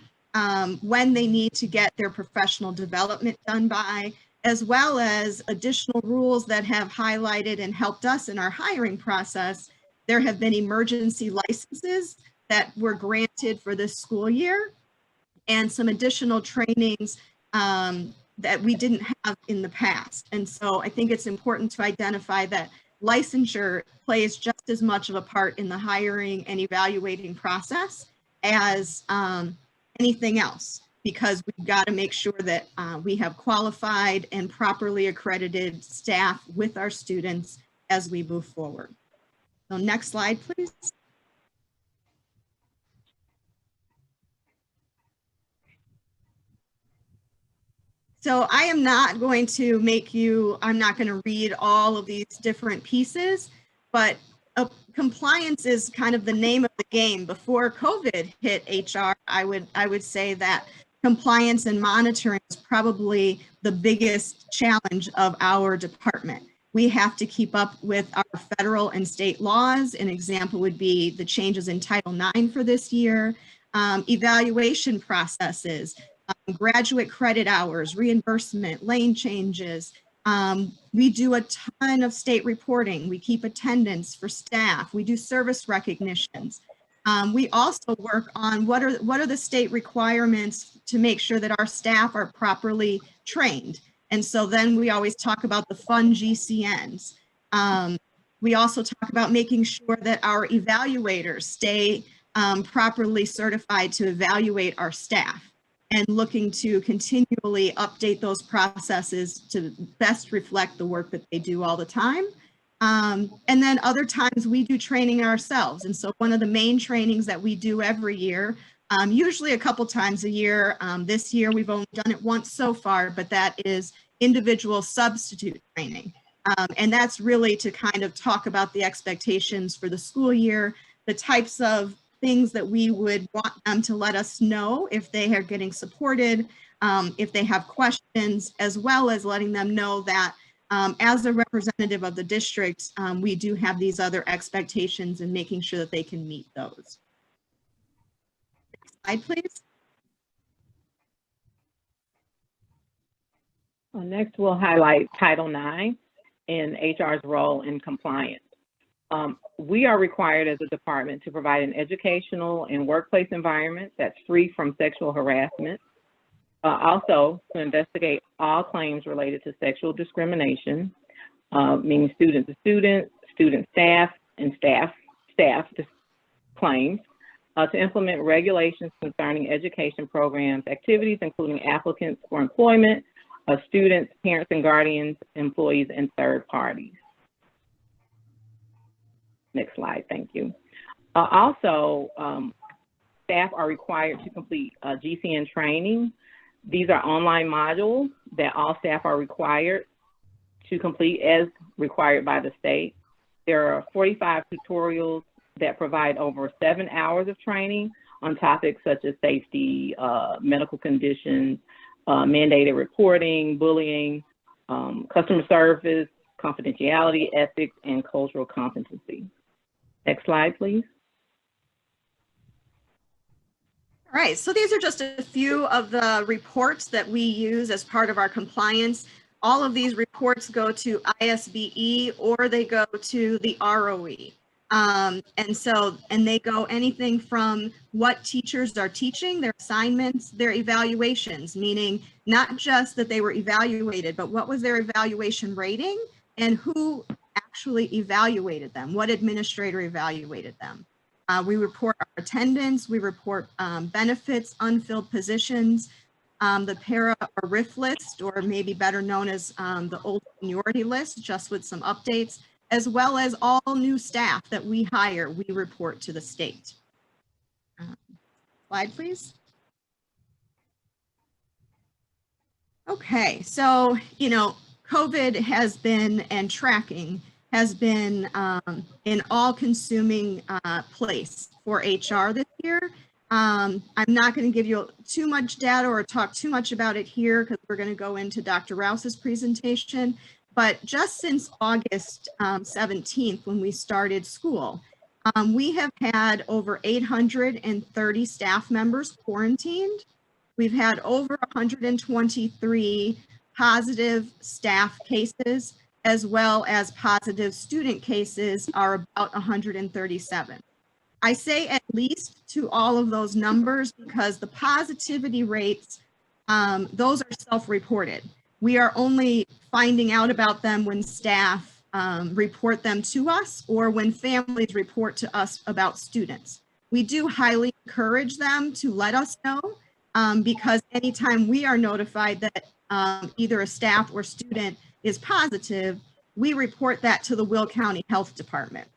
when they need to get their professional development done by, as well as additional rules that have highlighted and helped us in our hiring process. There have been emergency licenses that were granted for this school year and some additional trainings that we didn't have in the past. And so I think it's important to identify that licensure plays just as much of a part in the hiring and evaluating process as anything else, because we've got to make sure that we have qualified and properly accredited staff with our students as we move forward. So next slide, please. So I am not going to I'm not going to read all of these different pieces, but compliance is kind of the name of the game. Before COVID hit HR, I would say that compliance and monitoring is probably the biggest challenge of our department. We have to keep up with our federal and state laws. An example would be the changes in Title IX for this year, evaluation processes, graduate credit hours, reimbursement, lane changes. We do a ton of state reporting. We keep attendance for staff. We do service recognitions. We also work on what are the state requirements to make sure that our staff are properly trained. And so then we always talk about the fun GCNs. We also talk about making sure that our evaluators stay properly certified to evaluate our staff, and looking to continually update those processes to best reflect the work that they do all the time. And then other times we do training ourselves. And so one of the main trainings that we do every year, usually a couple times a year, this year we've only done it once so far, but that is individual substitute training. And that's really to kind of talk about the expectations for the school year, the types of things that we would want them to let us know if they are getting supported, if they have questions, as well as letting them know that as a representative of the district, we do have these other expectations and making sure that they can meet those. Next slide, please. Next, we'll highlight Title IX and HR's role in compliance. We are required as a department to provide an educational and workplace environment that's free from sexual harassment. Also, to investigate all claims related to sexual discrimination, meaning student to student, student staff, and staff claims. To implement regulations concerning education programs, activities, including applicants for employment, students, parents and guardians, employees, and third parties. Next slide, thank you. Also, staff are required to complete GCN training. These are online modules that all staff are required to complete as required by the state. There are 45 tutorials that provide over 7 hours of training on topics such as safety, medical conditions, mandated reporting, bullying, customer service, confidentiality, ethics, and cultural competency. Next slide, please. All right, so these are just a few of the reports that we use as part of our compliance. All of these reports go to ISBE or they go to the ROE. And they go anything from what teachers are teaching, their assignments, their evaluations, meaning not just that they were evaluated, but what was their evaluation rating and who actually evaluated them, what administrator evaluated them. We report our attendance, we report benefits, unfilled positions, the para or RIF list, or maybe better known as the old seniority list, just with some updates, as well as all new staff that we hire, we report to the state. Slide, please. Okay, so, COVID has been, and tracking has been an all-consuming place for HR this year. I'm not going to give you too much data or talk too much about it here because we're going to go into Dr. Rouse's presentation. But just since August 17th, when we started school, we have had over 830 staff members quarantined. We've had over 123 positive staff cases, as well as positive student cases are about 137. I say at least to all of those numbers because the positivity rates, those are self-reported. We are only finding out about them when staff report them to us or when families report to us about students. We do highly encourage them to let us know because anytime we are notified that either a staff or student is positive, we report that to the Will County Health Department.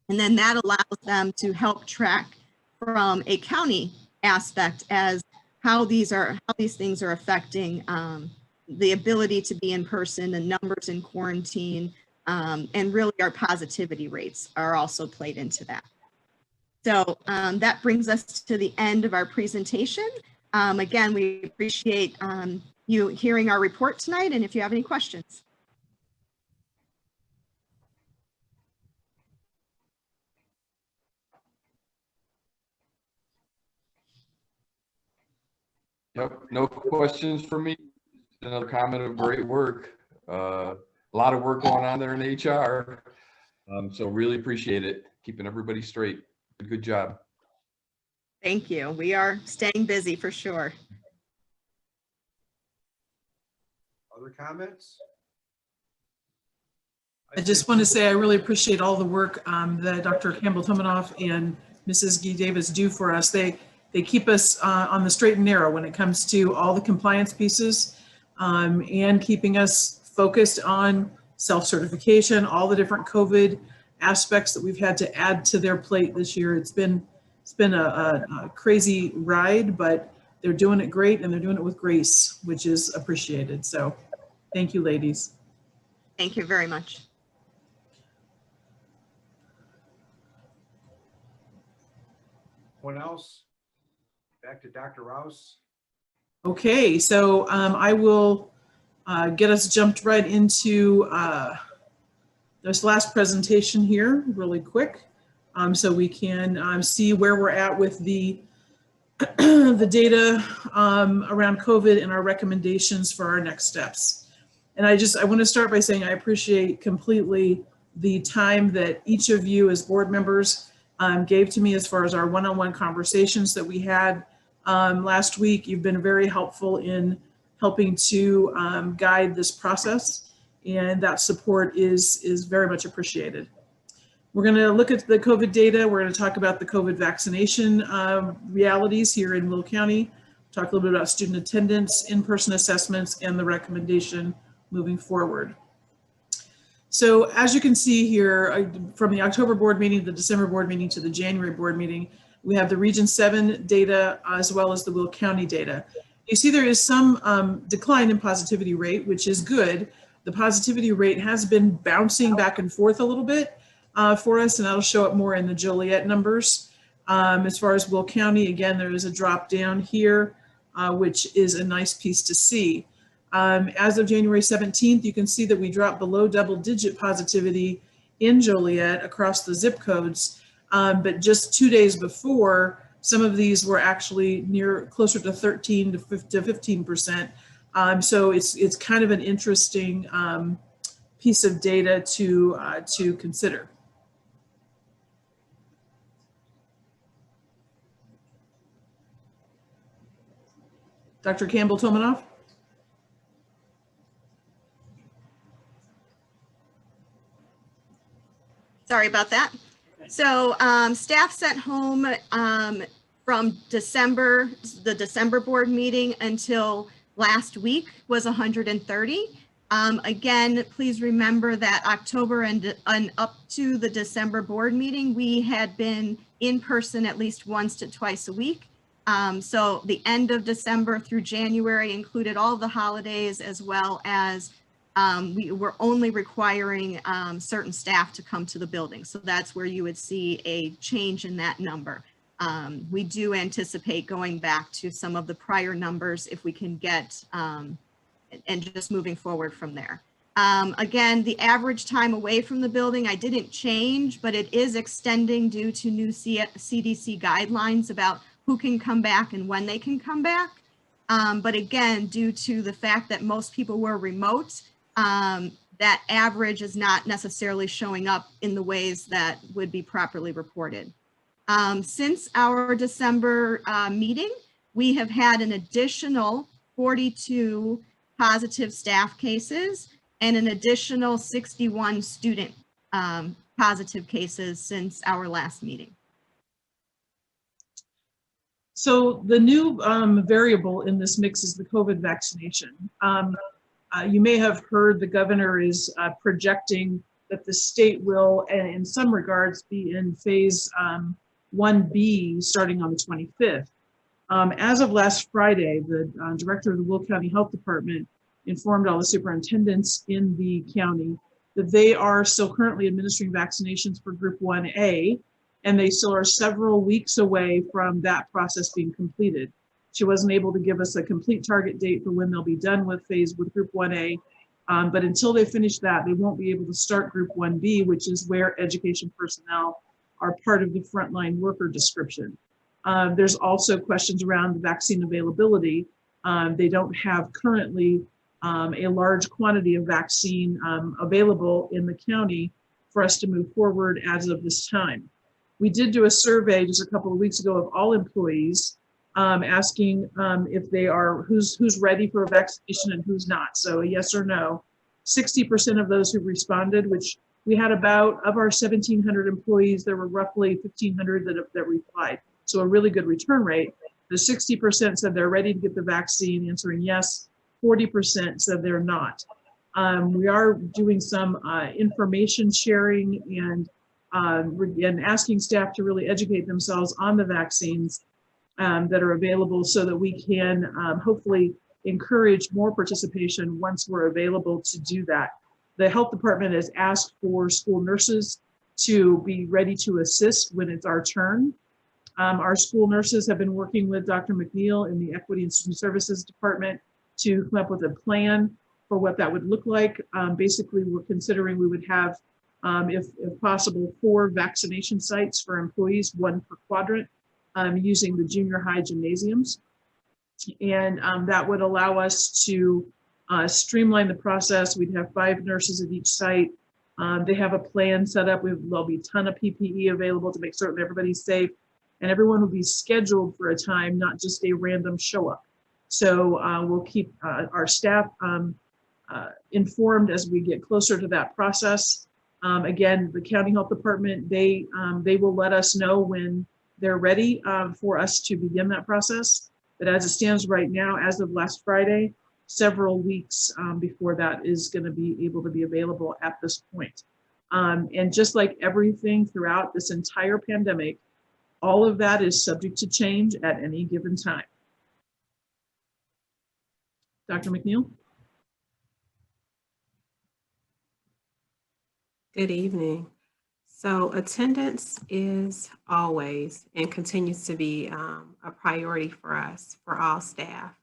And then that allows them to help track from a county aspect as how these things are affecting the ability to be in person, the numbers in quarantine, and really our positivity rates are also played into that. So that brings us to the end of our presentation. Again, we appreciate you hearing our report tonight, and if you have any questions. Yep, no questions for me. Another comment of great work. A lot of work going on there in HR. So really appreciate it. Keeping everybody straight. Good job. Thank you. We are staying busy for sure. Other comments? I just want to say I really appreciate all the work that Dr. Campbell-Tumanoff and Mrs. Guy Davis do for us. They keep us on the straight and narrow when it comes to all the compliance pieces and keeping us focused on self-certification, all the different COVID aspects that we've had to add to their plate this year. It's been a crazy ride, but they're doing it great and they're doing it with grace, which is appreciated. So thank you, ladies. Thank you very much. Anyone else? Back to Dr. Rouse. Okay, so I will get us jumped right into this last presentation here really quick, so we can see where we're at with the the data around COVID and our recommendations for our next steps. And I want to start by saying I appreciate completely the time that each of you as board members gave to me as far as our one-on-one conversations that we had last week. You've been very helpful in helping to guide this process, and that support is very much appreciated. We're going to look at the COVID data. We're going to talk about the COVID vaccination realities here in Will County, talk a little bit about student attendance, in-person assessments, and the recommendation moving forward. So as you can see here, from the October board meeting, the December board meeting to the January board meeting, we have the Region 7 data as well as the Will County data. You see there is some decline in positivity rate, which is good. The positivity rate has been bouncing back and forth a little bit for us, and that'll show up more in the Joliet numbers. As far as Will County, again, there is a drop down here, which is a nice piece to see. As of January 17th, you can see that we dropped below double-digit positivity in Joliet across the zip codes, but just 2 days before, some of these were actually closer to 13 to 15%. So it's kind of an interesting piece of data to consider. Dr. Campbell-Tomanoff? Sorry about that. So staff sent home from December, the December board meeting until last week was 130. Again, please remember that October and up to the December board meeting, we had been in person at least once to twice a week. So the end of December through January included all the holidays, as well as we were only requiring certain staff to come to the building. So that's where you would see a change in that number. We do anticipate going back to some of the prior numbers if we can get, and just moving forward from there. Again, the average time away from the building, I didn't change, but it is extending due to new CDC guidelines about who can come back and when they can come back. But again, due to the fact that most people were remote, that average is not necessarily showing up in the ways that would be properly reported. Since our December meeting, we have had an additional 42 positive staff cases and an additional 61 student positive cases since our last meeting. So the new variable in this mix is the COVID vaccination. You may have heard the governor is projecting that the state will, in some regards, be in phase 1B starting on the 25th. As of last Friday, the director of the Will County Health Department informed all the superintendents in the county that they are still currently administering vaccinations for Group 1A, and they still are several weeks away from that process being completed. She wasn't able to give us a complete target date for when they'll be done with Group 1A, but until they finish that, they won't be able to start Group 1B, which is where education personnel are part of the frontline worker description. There's also questions around the vaccine availability. They don't have currently a large quantity of vaccine available in the county for us to move forward as of this time. We did do a survey just a couple of weeks ago of all employees, asking if they are, who's ready for a vaccination and who's not. So a yes or no. 60% of those who responded, which we had about, of our 1,700 employees, there were roughly 1,500 that replied. So a really good return rate. The 60% said they're ready to get the vaccine, answering yes. 40% said they're not. We are doing some information sharing and asking staff to really educate themselves on the vaccines that are available so that we can hopefully encourage more participation once we're available to do that. The health department has asked for school nurses to be ready to assist when it's our turn. Our school nurses have been working with Dr. McNeil in the Equity and Student Services Department to come up with a plan for what that would look like. Basically, we're considering we would have, if possible, 4 vaccination sites for employees, 1 per quadrant, using the junior high gymnasiums. And that would allow us to streamline the process. We'd have 5 nurses at each site. They have a plan set up. There'll be a ton of PPE available to make certain everybody's safe, and everyone will be scheduled for a time, not just a random show up. So we'll keep our staff informed as we get closer to that process. Again, the county health department, they will let us know when they're ready for us to begin that process. But as it stands right now, as of last Friday, several weeks before that is going to be able to be available at this point. And just like everything throughout this entire pandemic, all of that is subject to change at any given time. Dr. McNeil? Good evening. So attendance is always and continues to be a priority for us, for all staff.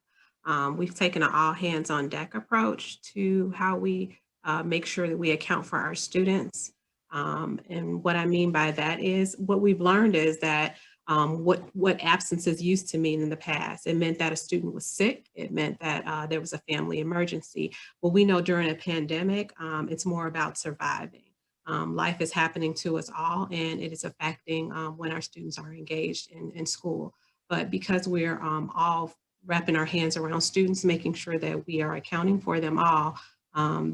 We've taken an all hands on deck approach to how we make sure that we account for our students. And what I mean by that is what we've learned is that what absences used to mean in the past. It meant that a student was sick. It meant that there was a family emergency. Well, we know during a pandemic, it's more about surviving. Life is happening to us all, and it is affecting when our students are engaged in school. But because we're all wrapping our hands around students, making sure that we are accounting for them all,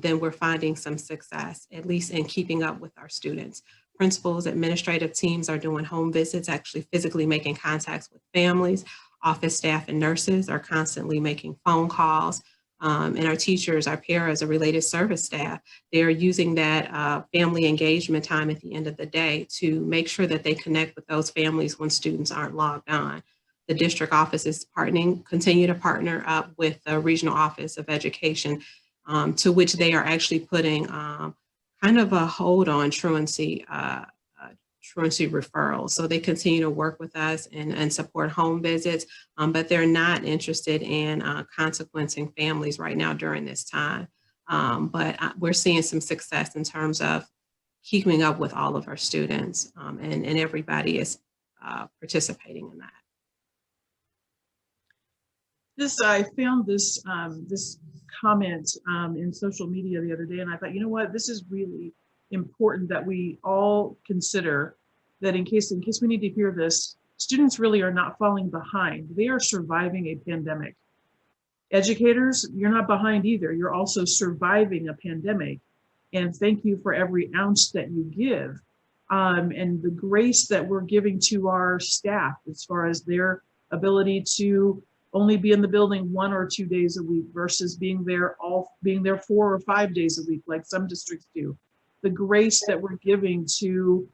then we're finding some success, at least in keeping up with our students. Principals, administrative teams are doing home visits, actually physically making contacts with families. Office staff and nurses are constantly making phone calls. And our teachers, our paras, our related service staff, they're using that family engagement time at the end of the day to make sure that they connect with those families when students aren't logged on. The district office is continue to partner up with the Regional Office of Education, to which they are actually putting kind of a hold on truancy referrals. So they continue to work with us and support home visits, but they're not interested in consequencing families right now during this time. But we're seeing some success in terms of keeping up with all of our students, and everybody is participating in that. I found this comment in social media the other day, and I thought, you know what, this is really important that we all consider that in case we need to hear this, students really are not falling behind. They are surviving a pandemic. Educators, you're not behind either. You're also surviving a pandemic. And thank you for every ounce that you give. And the grace that we're giving to our staff as far as their ability to only be in the building 1 or 2 days a week versus being there 4 or 5 days a week, like some districts do. The grace that we're giving to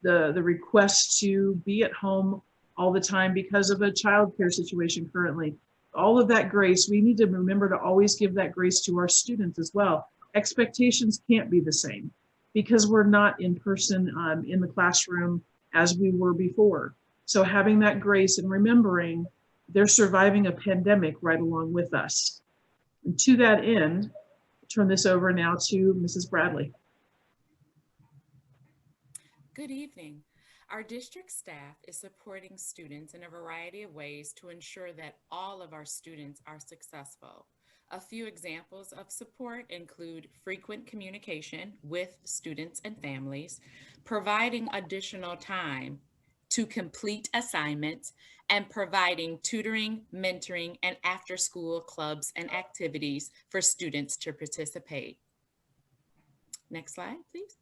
the request to be at home all the time because of a childcare situation currently. All of that grace, we need to remember to always give that grace to our students as well. Expectations can't be the same because we're not in person in the classroom as we were before. So having that grace and remembering they're surviving a pandemic right along with us. And to that end, I'll turn this over now to Mrs. Bradley. Good evening. Our district staff is supporting students in a variety of ways to ensure that all of our students are successful. A few examples of support include frequent communication with students and families, providing additional time to complete assignments, and providing tutoring, mentoring, and after-school clubs and activities for students to participate. Next slide, please.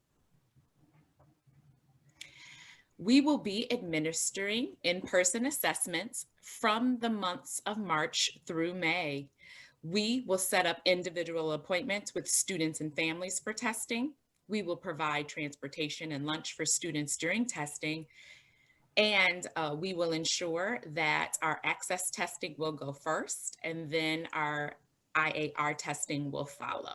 We will be administering in-person assessments from the months of March through May. We will set up individual appointments with students and families for testing. We will provide transportation and lunch for students during testing. And we will ensure that our access testing will go first, and then our IAR testing will follow.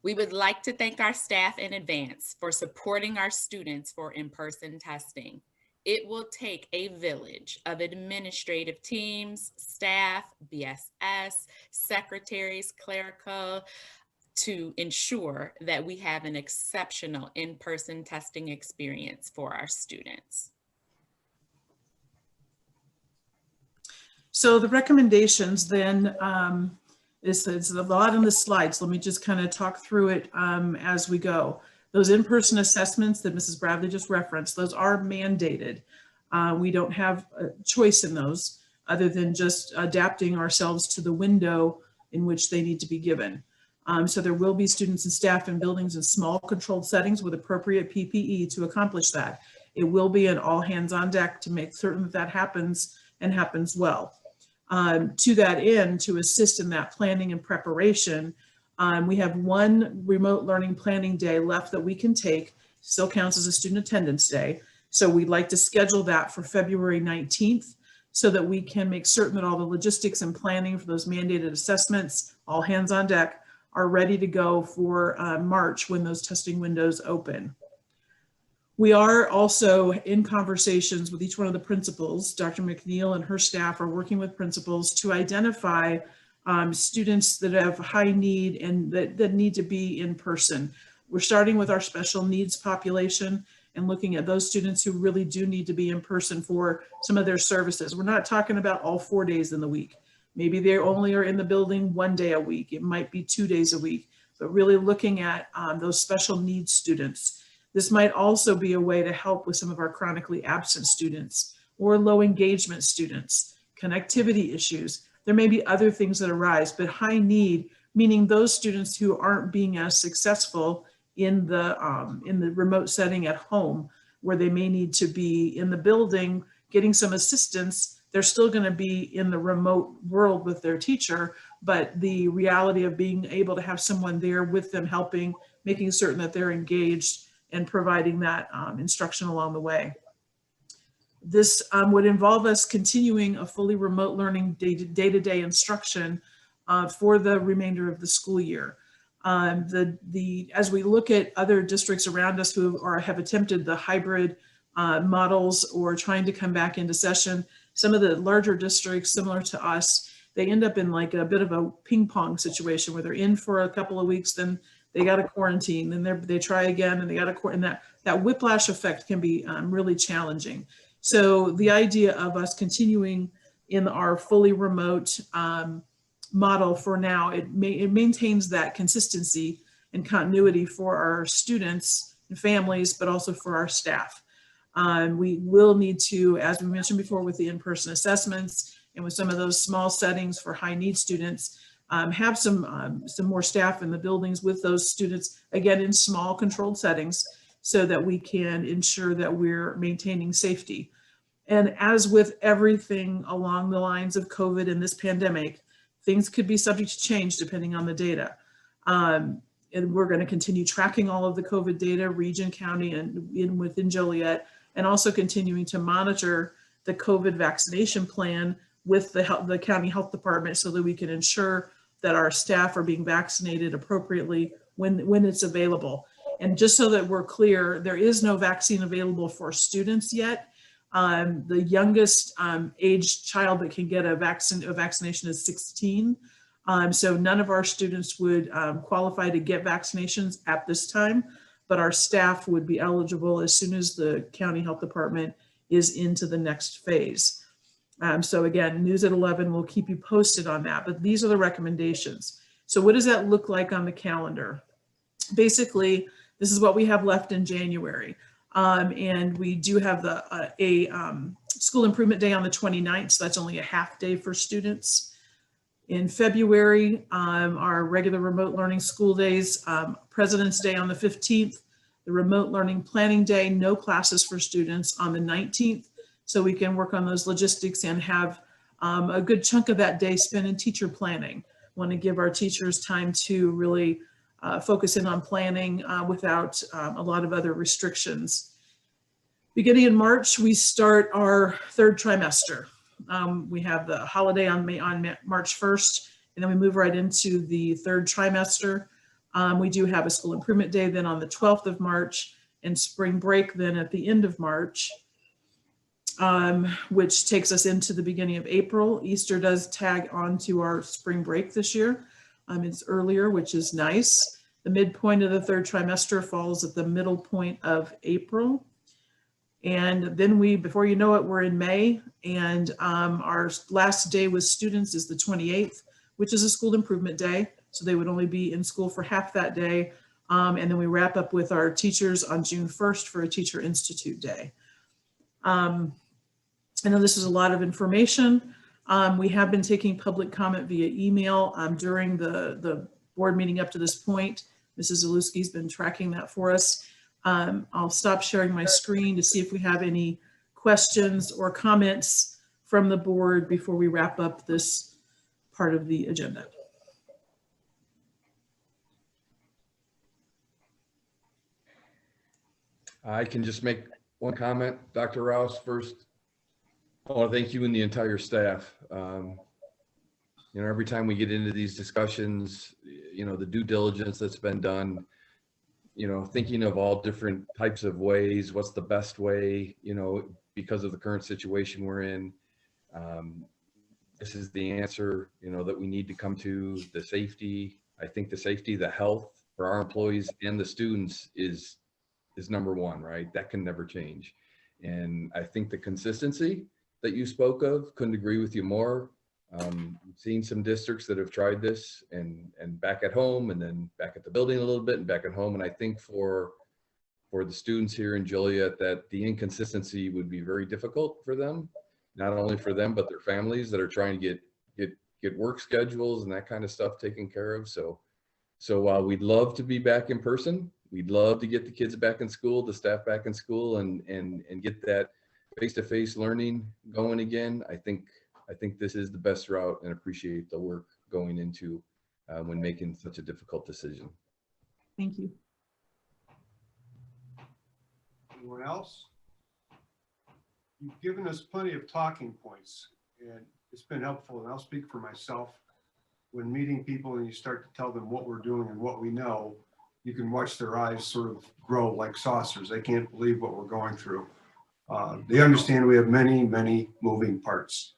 We would like to thank our staff in advance for supporting our students for in-person testing. it will take a village of administrative teams, staff, BSS, secretaries, clerical, to ensure that we have an exceptional in-person testing experience for our students. So the recommendations then, it's a lot on the slides. Let me just kind of talk through it as we go. Those in-person assessments that Mrs. Bradley just referenced, those are mandated. We don't have a choice in those other than just adapting ourselves to the window in which they need to be given. So there will be students and staff in buildings in small controlled settings with appropriate PPE to accomplish that. It will be an all hands on deck to make certain that that happens and happens well. To that end, to assist in that planning and preparation, we have one remote learning planning day left that we can take, still counts as a student attendance day. So we'd like to schedule that for February 19th so that we can make certain that all the logistics and planning for those mandated assessments, all hands on deck, are ready to go for March when those testing windows open. We are also in conversations with each one of the principals. Dr. McNeil and her staff are working with principals to identify students that have high need and that need to be in person. We're starting with our special needs population and looking at those students who really do need to be in person for some of their services. We're not talking about all 4 days in the week. Maybe they only are in the building 1 day a week. It might be 2 days a week, but really looking at those special needs students. This might also be a way to help with some of our chronically absent students or low engagement students, connectivity issues. There may be other things that arise, but high need, meaning those students who aren't being as successful in the remote setting at home, where they may need to be in the building getting some assistance. They're still going to be in the remote world with their teacher, but the reality of being able to have someone there with them helping, making certain that they're engaged and providing that instruction along the way. This would involve us continuing a fully remote learning day-to-day instruction for the remainder of the school year. As we look at other districts around us who have attempted the hybrid models or trying to come back into session, some of the larger districts similar to us, they end up in like a bit of a ping pong situation where they're in for a couple of weeks, then they got to quarantine, then they try again and they got to quarantine. That whiplash effect can be really challenging. So the idea of us continuing in our fully remote model for now, it maintains that consistency and continuity for our students and families, but also for our staff. We will need to, as we mentioned before, with the in-person assessments and with some of those small settings for high need students, have some more staff in the buildings with those students, again, in small controlled settings, so that we can ensure that we're maintaining safety. And as with everything along the lines of COVID and this pandemic, things could be subject to change depending on the data. And we're going to continue tracking all of the COVID data, region, county, and within Joliet, and also continuing to monitor the COVID vaccination plan with the county health department so that we can ensure that our staff are being vaccinated appropriately when it's available. And just so that we're clear, there is no vaccine available for students yet. The youngest aged child that can get a vaccination is 16. So none of our students would qualify to get vaccinations at this time, but our staff would be eligible as soon as the county health department is into the next phase. So again, News at 11 will keep you posted on that, but these are the recommendations. So what does that look like on the calendar? Basically, this is what we have left in January. And we do have a school improvement day on the 29th, so that's only a half day for students. In February, our regular remote learning school days, President's Day on the 15th, the remote learning planning day, no classes for students on the 19th, so we can work on those logistics and have a good chunk of that day spent in teacher planning. Want to give our teachers time to really focus in on planning without a lot of other restrictions. Beginning in March, we start our third trimester. We have the holiday on March 1st, and then we move right into the third trimester. We do have a school improvement day then on the 12th of March, and spring break then at the end of March. which takes us into the beginning of April. Easter does tag on to our spring break this year. It's earlier, which is nice. The midpoint of the third trimester falls at the middle point of April. And then before you know it, we're in May, and our last day with students is the 28th, which is a school improvement day. So they would only be in school for half that day. And then we wrap up with our teachers on June 1st for a Teacher Institute Day. I know this is a lot of information. We have been taking public comment via email during the board meeting up to this point. Mrs. Zaluski's been tracking that for us. I'll stop sharing my screen to see if we have any questions or comments from the board before we wrap up this part of the agenda. I can just make one comment, Dr. Rouse, first. I want to thank you and the entire staff. You know, every time we get into these discussions, you know, the due diligence that's been done, you know, thinking of all different types of ways, what's the best way, you know, because of the current situation we're in. This is the answer, you know, that we need to come to. The safety, I think the safety, the health for our employees and the students is number one, right? That can never change. And I think the consistency that you spoke of, couldn't agree with you more. Seen some districts that have tried this and back at home and then back at the building a little bit and back at home. And I think for the students here in Joliet, that the inconsistency would be very difficult for them, not only for them, but their families that are trying to get work schedules and that kind of stuff taken care of. So while we'd love to be back in person, we'd love to get the kids back in school, the staff back in school and get that face-to-face learning going again. I think this is the best route and appreciate the work going into when making such a difficult decision. Thank you. Anyone else? You've given us plenty of talking points and it's been helpful, and I'll speak for myself. When meeting people and you start to tell them what we're doing and what we know, you can watch their eyes sort of grow like saucers. They can't believe what we're going through. They understand we have many, many moving parts.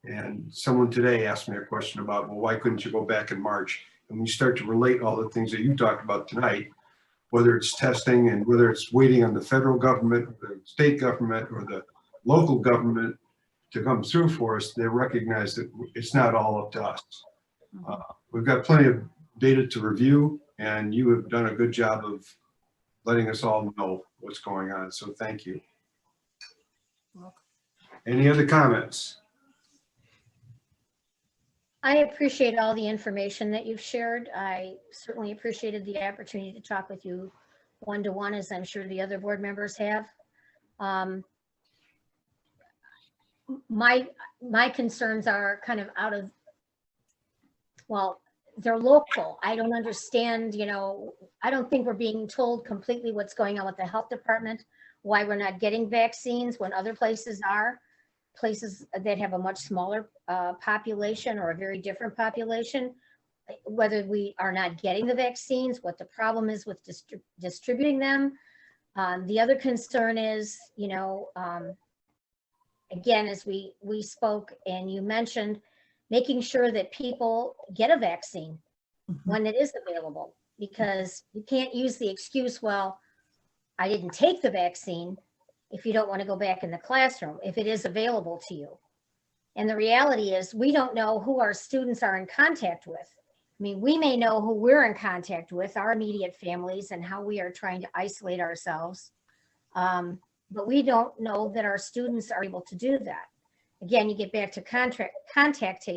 And someone today asked me a question about, well, why couldn't you go back in March? And when you start to relate all the things that you talked about tonight, whether it's testing and whether it's waiting on the federal government, the state government, or the local government to come through for us, they recognize that it's not all up to us. We've got plenty of data to review, and you have done a good job of letting us all know what's going on. So thank you. Any other comments? I appreciate all the information that you've shared. I certainly appreciated the opportunity to talk with you one-to-one, as I'm sure the other board members have. My concerns are kind of out of, well, they're local. I don't understand, you know, I don't think we're being told completely what's going on with the health department, why we're not getting vaccines when other places are, places that have a much smaller population or a very different population, whether we are not getting the vaccines, what the problem is with distributing them. The other concern is, you know, again, as we spoke and you mentioned, making sure that people get a vaccine when it is available, because you can't use the excuse, well, I didn't take the vaccine, if you don't want to go back in the classroom, if it is available to you. And the reality is we don't know who our students are in contact with. I mean, we may know who we're in contact with, our immediate families, and how we are trying to isolate ourselves. But we don't know that our students are able to do that. Again, you get back to contact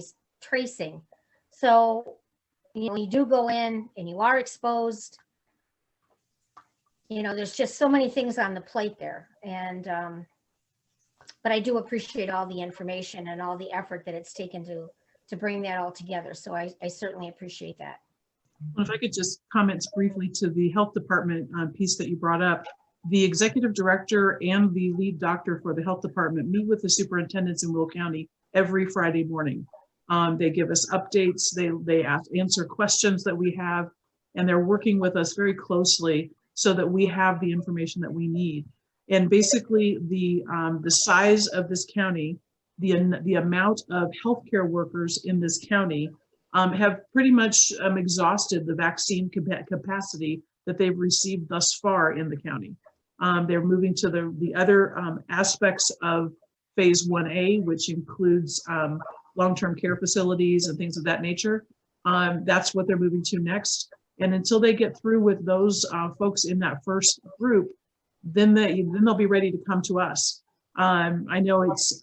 tracing. So, you know, when you do go in and you are exposed, you know, there's just so many things on the plate there. And, but I do appreciate all the information and all the effort that it's taken to bring that all together. So I certainly appreciate that. Well, if I could just comment briefly to the health department piece that you brought up. The executive director and the lead doctor for the health department meet with the superintendents in Will County every Friday morning. They give us updates, they answer questions that we have, and they're working with us very closely so that we have the information that we need. And basically the size of this county, the amount of healthcare workers in this county have pretty much exhausted the vaccine capacity that they've received thus far in the county. They're moving to the other aspects of phase 1A, which includes long-term care facilities and things of that nature. That's what they're moving to next. And until they get through with those folks in that first group, then they'll be ready to come to us. I know it's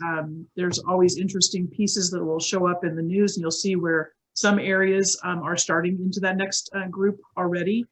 there's always interesting pieces that will show up in the news, and you'll see where some areas are starting into that next group already.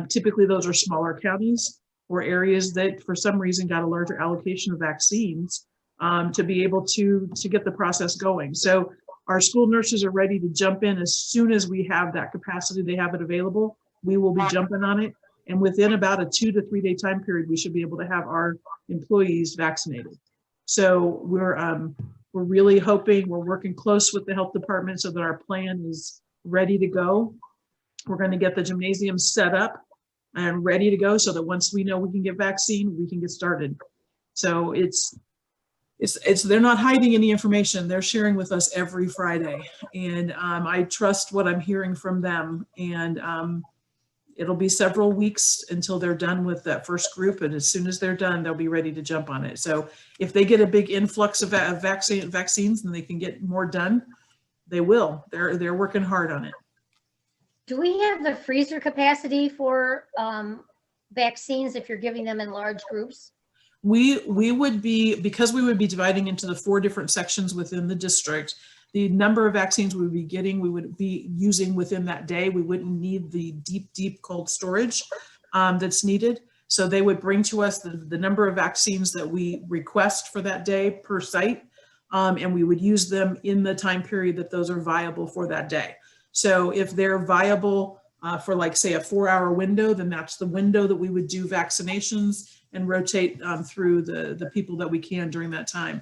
Typically, those are smaller counties or areas that, for some reason, got a larger allocation of vaccines to be able to get the process going. So our school nurses are ready to jump in as soon as we have that capacity. They have it available. We will be jumping on it. And within about a 2 to 3 day time period, we should be able to have our employees vaccinated. So we're really hoping, we're working close with the health department so that our plan is ready to go. We're going to get the gymnasium set up and ready to go so that once we know we can get vaccine, we can get started. So they're not hiding any information. They're sharing with us every Friday. And I trust what I'm hearing from them. And it'll be several weeks until they're done with that first group. And as soon as they're done, they'll be ready to jump on it. So if they get a big influx of vaccines and they can get more done, they will. They're working hard on it. Do we have the freezer capacity for vaccines if you're giving them in large groups? We would be, because we would be dividing into the 4 different sections within the district, the number of vaccines we would be getting, we would be using within that day. We wouldn't need the deep cold storage that's needed. So they would bring to us the number of vaccines that we request for that day per site, and we would use them in the time period that those are viable for that day. So if they're viable for, like, say, a 4-hour window, then that's the window that we would do vaccinations and rotate through the people that we can during that time.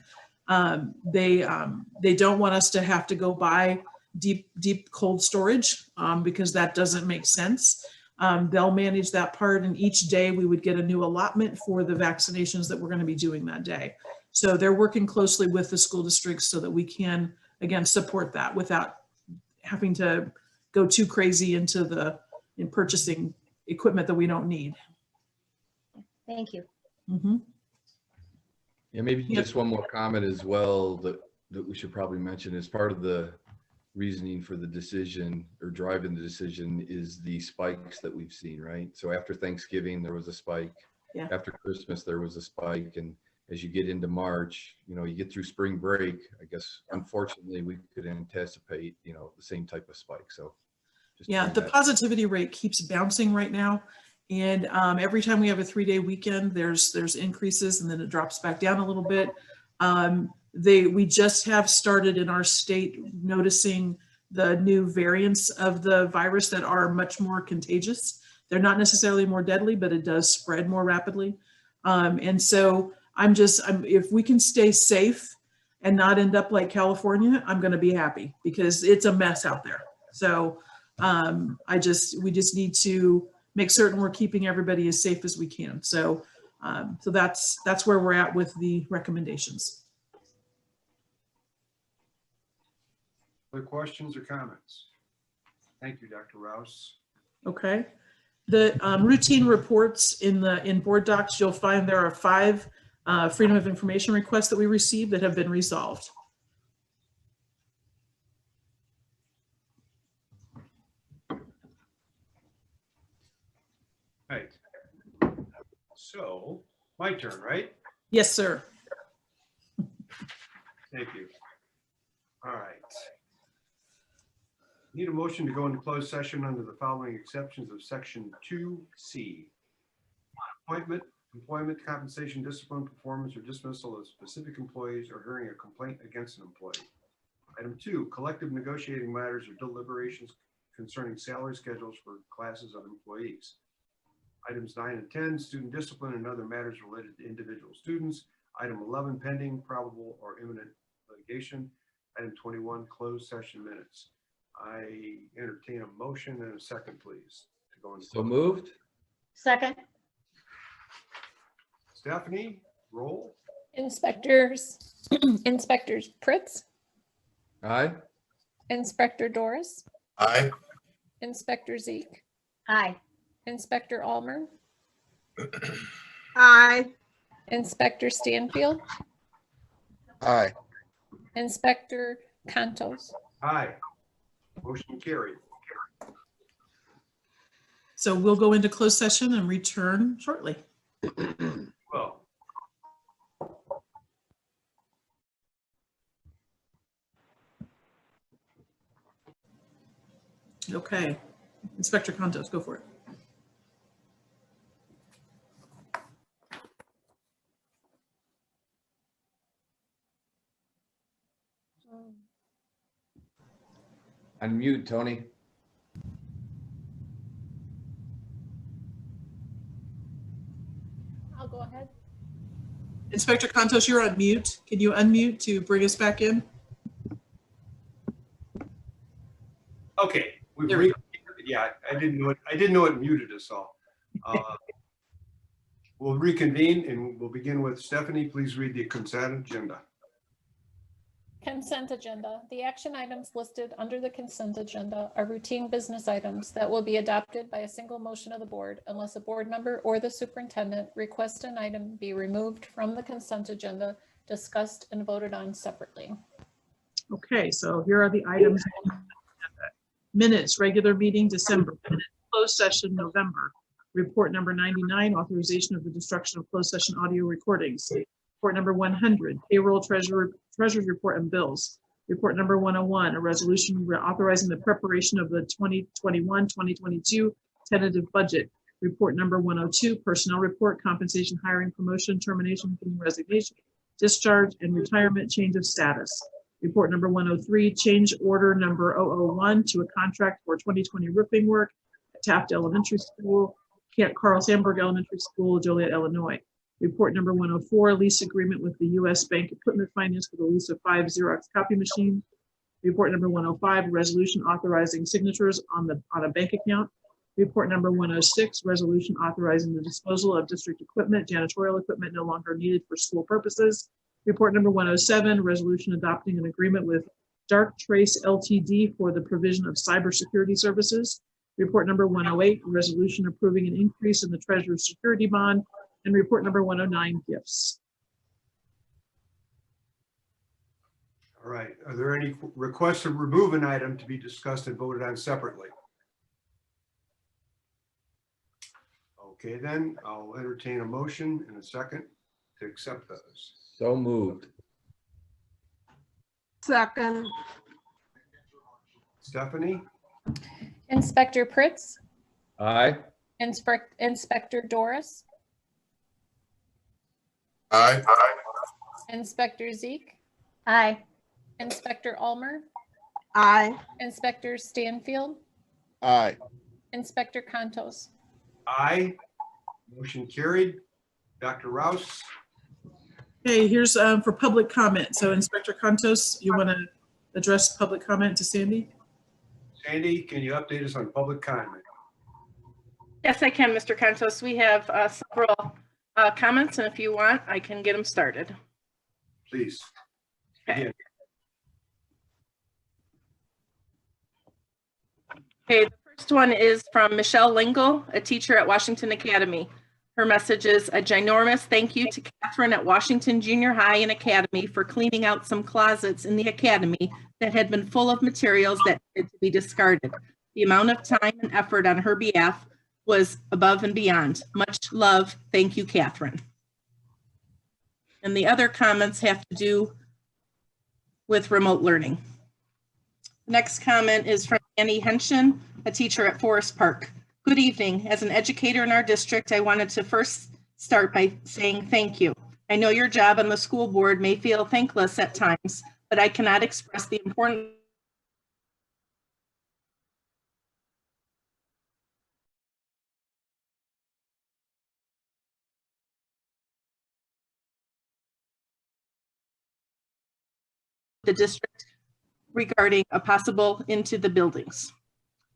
They don't want us to have to go buy deep cold storage because that doesn't make sense. They'll manage that part, and each day we would get a new allotment for the vaccinations that we're going to be doing that day. So they're working closely with the school districts so that we can, again, support that without having to go too crazy in purchasing equipment that we don't need. Thank you. Mm-hmm. Yeah, maybe just one more comment as well that we should probably mention as part of the reasoning for the decision or driving the decision is the spikes that we've seen, right? So after Thanksgiving, there was a spike. Yeah. After Christmas, there was a spike. And as you get into March, you get through spring break, I guess, unfortunately, we could anticipate, the same type of spike. So yeah, the positivity rate keeps bouncing right now. And every time we have a 3-day weekend, there's increases and then it drops back down a little bit. We just have started in our state noticing the new variants of the virus that are much more contagious. They're not necessarily more deadly, but it does spread more rapidly. And so if we can stay safe and not end up like California, I'm going to be happy because it's a mess out there. So we just need to make certain we're keeping everybody as safe as we can. So that's where we're at with the recommendations. Other questions or comments? Thank you, Dr. Rouse. Okay. The routine reports in board docs, you'll find there are 5 Freedom of Information requests that we received that have been resolved. Right. So, my turn, right? Yes, sir. Thank you. All right. Need a motion to go into closed session under the following exceptions of Section 2C. Appointment, employment, compensation, discipline, performance, or dismissal of specific employees or hearing a complaint against an employee. Item 2, collective negotiating matters or deliberations concerning salary schedules for classes of employees. Items 9 and 10, student discipline and other matters related to individual students. Item 11, pending, probable, or imminent litigation. Item 21, closed session minutes. I entertain a motion and a second, please, to go into. So moved. Second. Stephanie, roll. Inspectors Pritz, Aye. Inspector Doris, Aye. Inspector Zeke, Aye. Inspector Almer, Aye. Inspector Stanfield, Aye. Inspector Contos. Aye. Motion carried. So we'll go into closed session and return shortly. Well. Okay. Inspector Contos, go for it. Unmute, Tony. I'll go ahead. Inspector Contos, you're on mute. Can you unmute to bring us back in? Okay. There we go. Yeah, I didn't know it muted us all. We'll reconvene and we'll begin with Stephanie. Please read the consent agenda. Consent agenda. The action items listed under the consent agenda are routine business items that will be adopted by a single motion of the board unless a board member or the superintendent requests an item be removed from the consent agenda, discussed and voted on separately. Okay, so here are the items. Minutes, regular meeting, December. Minutes, closed session, November. Report number 99, authorization of the destruction of closed session audio recordings. Report number 100, payroll, treasurer's report and bills. Report number 101, a resolution authorizing the preparation of the 2021-2022 tentative budget. Report number 102, personnel report, compensation, hiring, promotion, termination, resignation, discharge, and retirement, change of status. Report number 103, change order number 001 to a contract for 2020 roofing work at Taft Elementary School, Carl Sandburg Elementary School, Joliet, Illinois. Report number 104, lease agreement with the U.S. Bank Equipment Finance for the lease of 5 Xerox copy machines. Report number 105, resolution authorizing signatures on a bank account. Report number 106, resolution authorizing the disposal of district equipment, janitorial equipment no longer needed for school purposes. Report number 107, resolution adopting an agreement with Dark Trace Ltd. for the provision of cybersecurity services. Report number 108, resolution approving an increase in the treasurer's security bond. And report number 109, gifts. All right. Are there any requests to remove an item to be discussed and voted on separately? Okay, then I'll entertain a motion in a second to accept those. So moved. Second. Stephanie? Inspector Pritz, Aye. Inspector Doris, Aye. Inspector Zeke, Aye. Inspector Almer, Aye. Inspector Stanfield, Aye. Inspector Contos. Aye. Motion carried. Dr. Rouse? Okay, here's for public comment. So Inspector Contos, you want to address public comment to Sandy? Sandy, can you update us on public comment? Yes, I can, Mr. Contos. We have several comments, and if you want, I can get them started. Please. Okay. Okay, the first one is from Michelle Lingle, a teacher at Washington Academy. Her message is a ginormous thank you to Catherine at Washington Junior High and Academy for cleaning out some closets in the academy that had been full of materials that needed to be discarded. The amount of time and effort on her behalf was above and beyond. Much love. Thank you, Catherine. And the other comments have to do with remote learning. Next comment is from Annie Henshin, a teacher at Forest Park. Good evening. As an educator in our district, I wanted to first start by saying thank you. I know your job on the school board may feel thankless at times, but I cannot express the importance of the district regarding a possible into the buildings.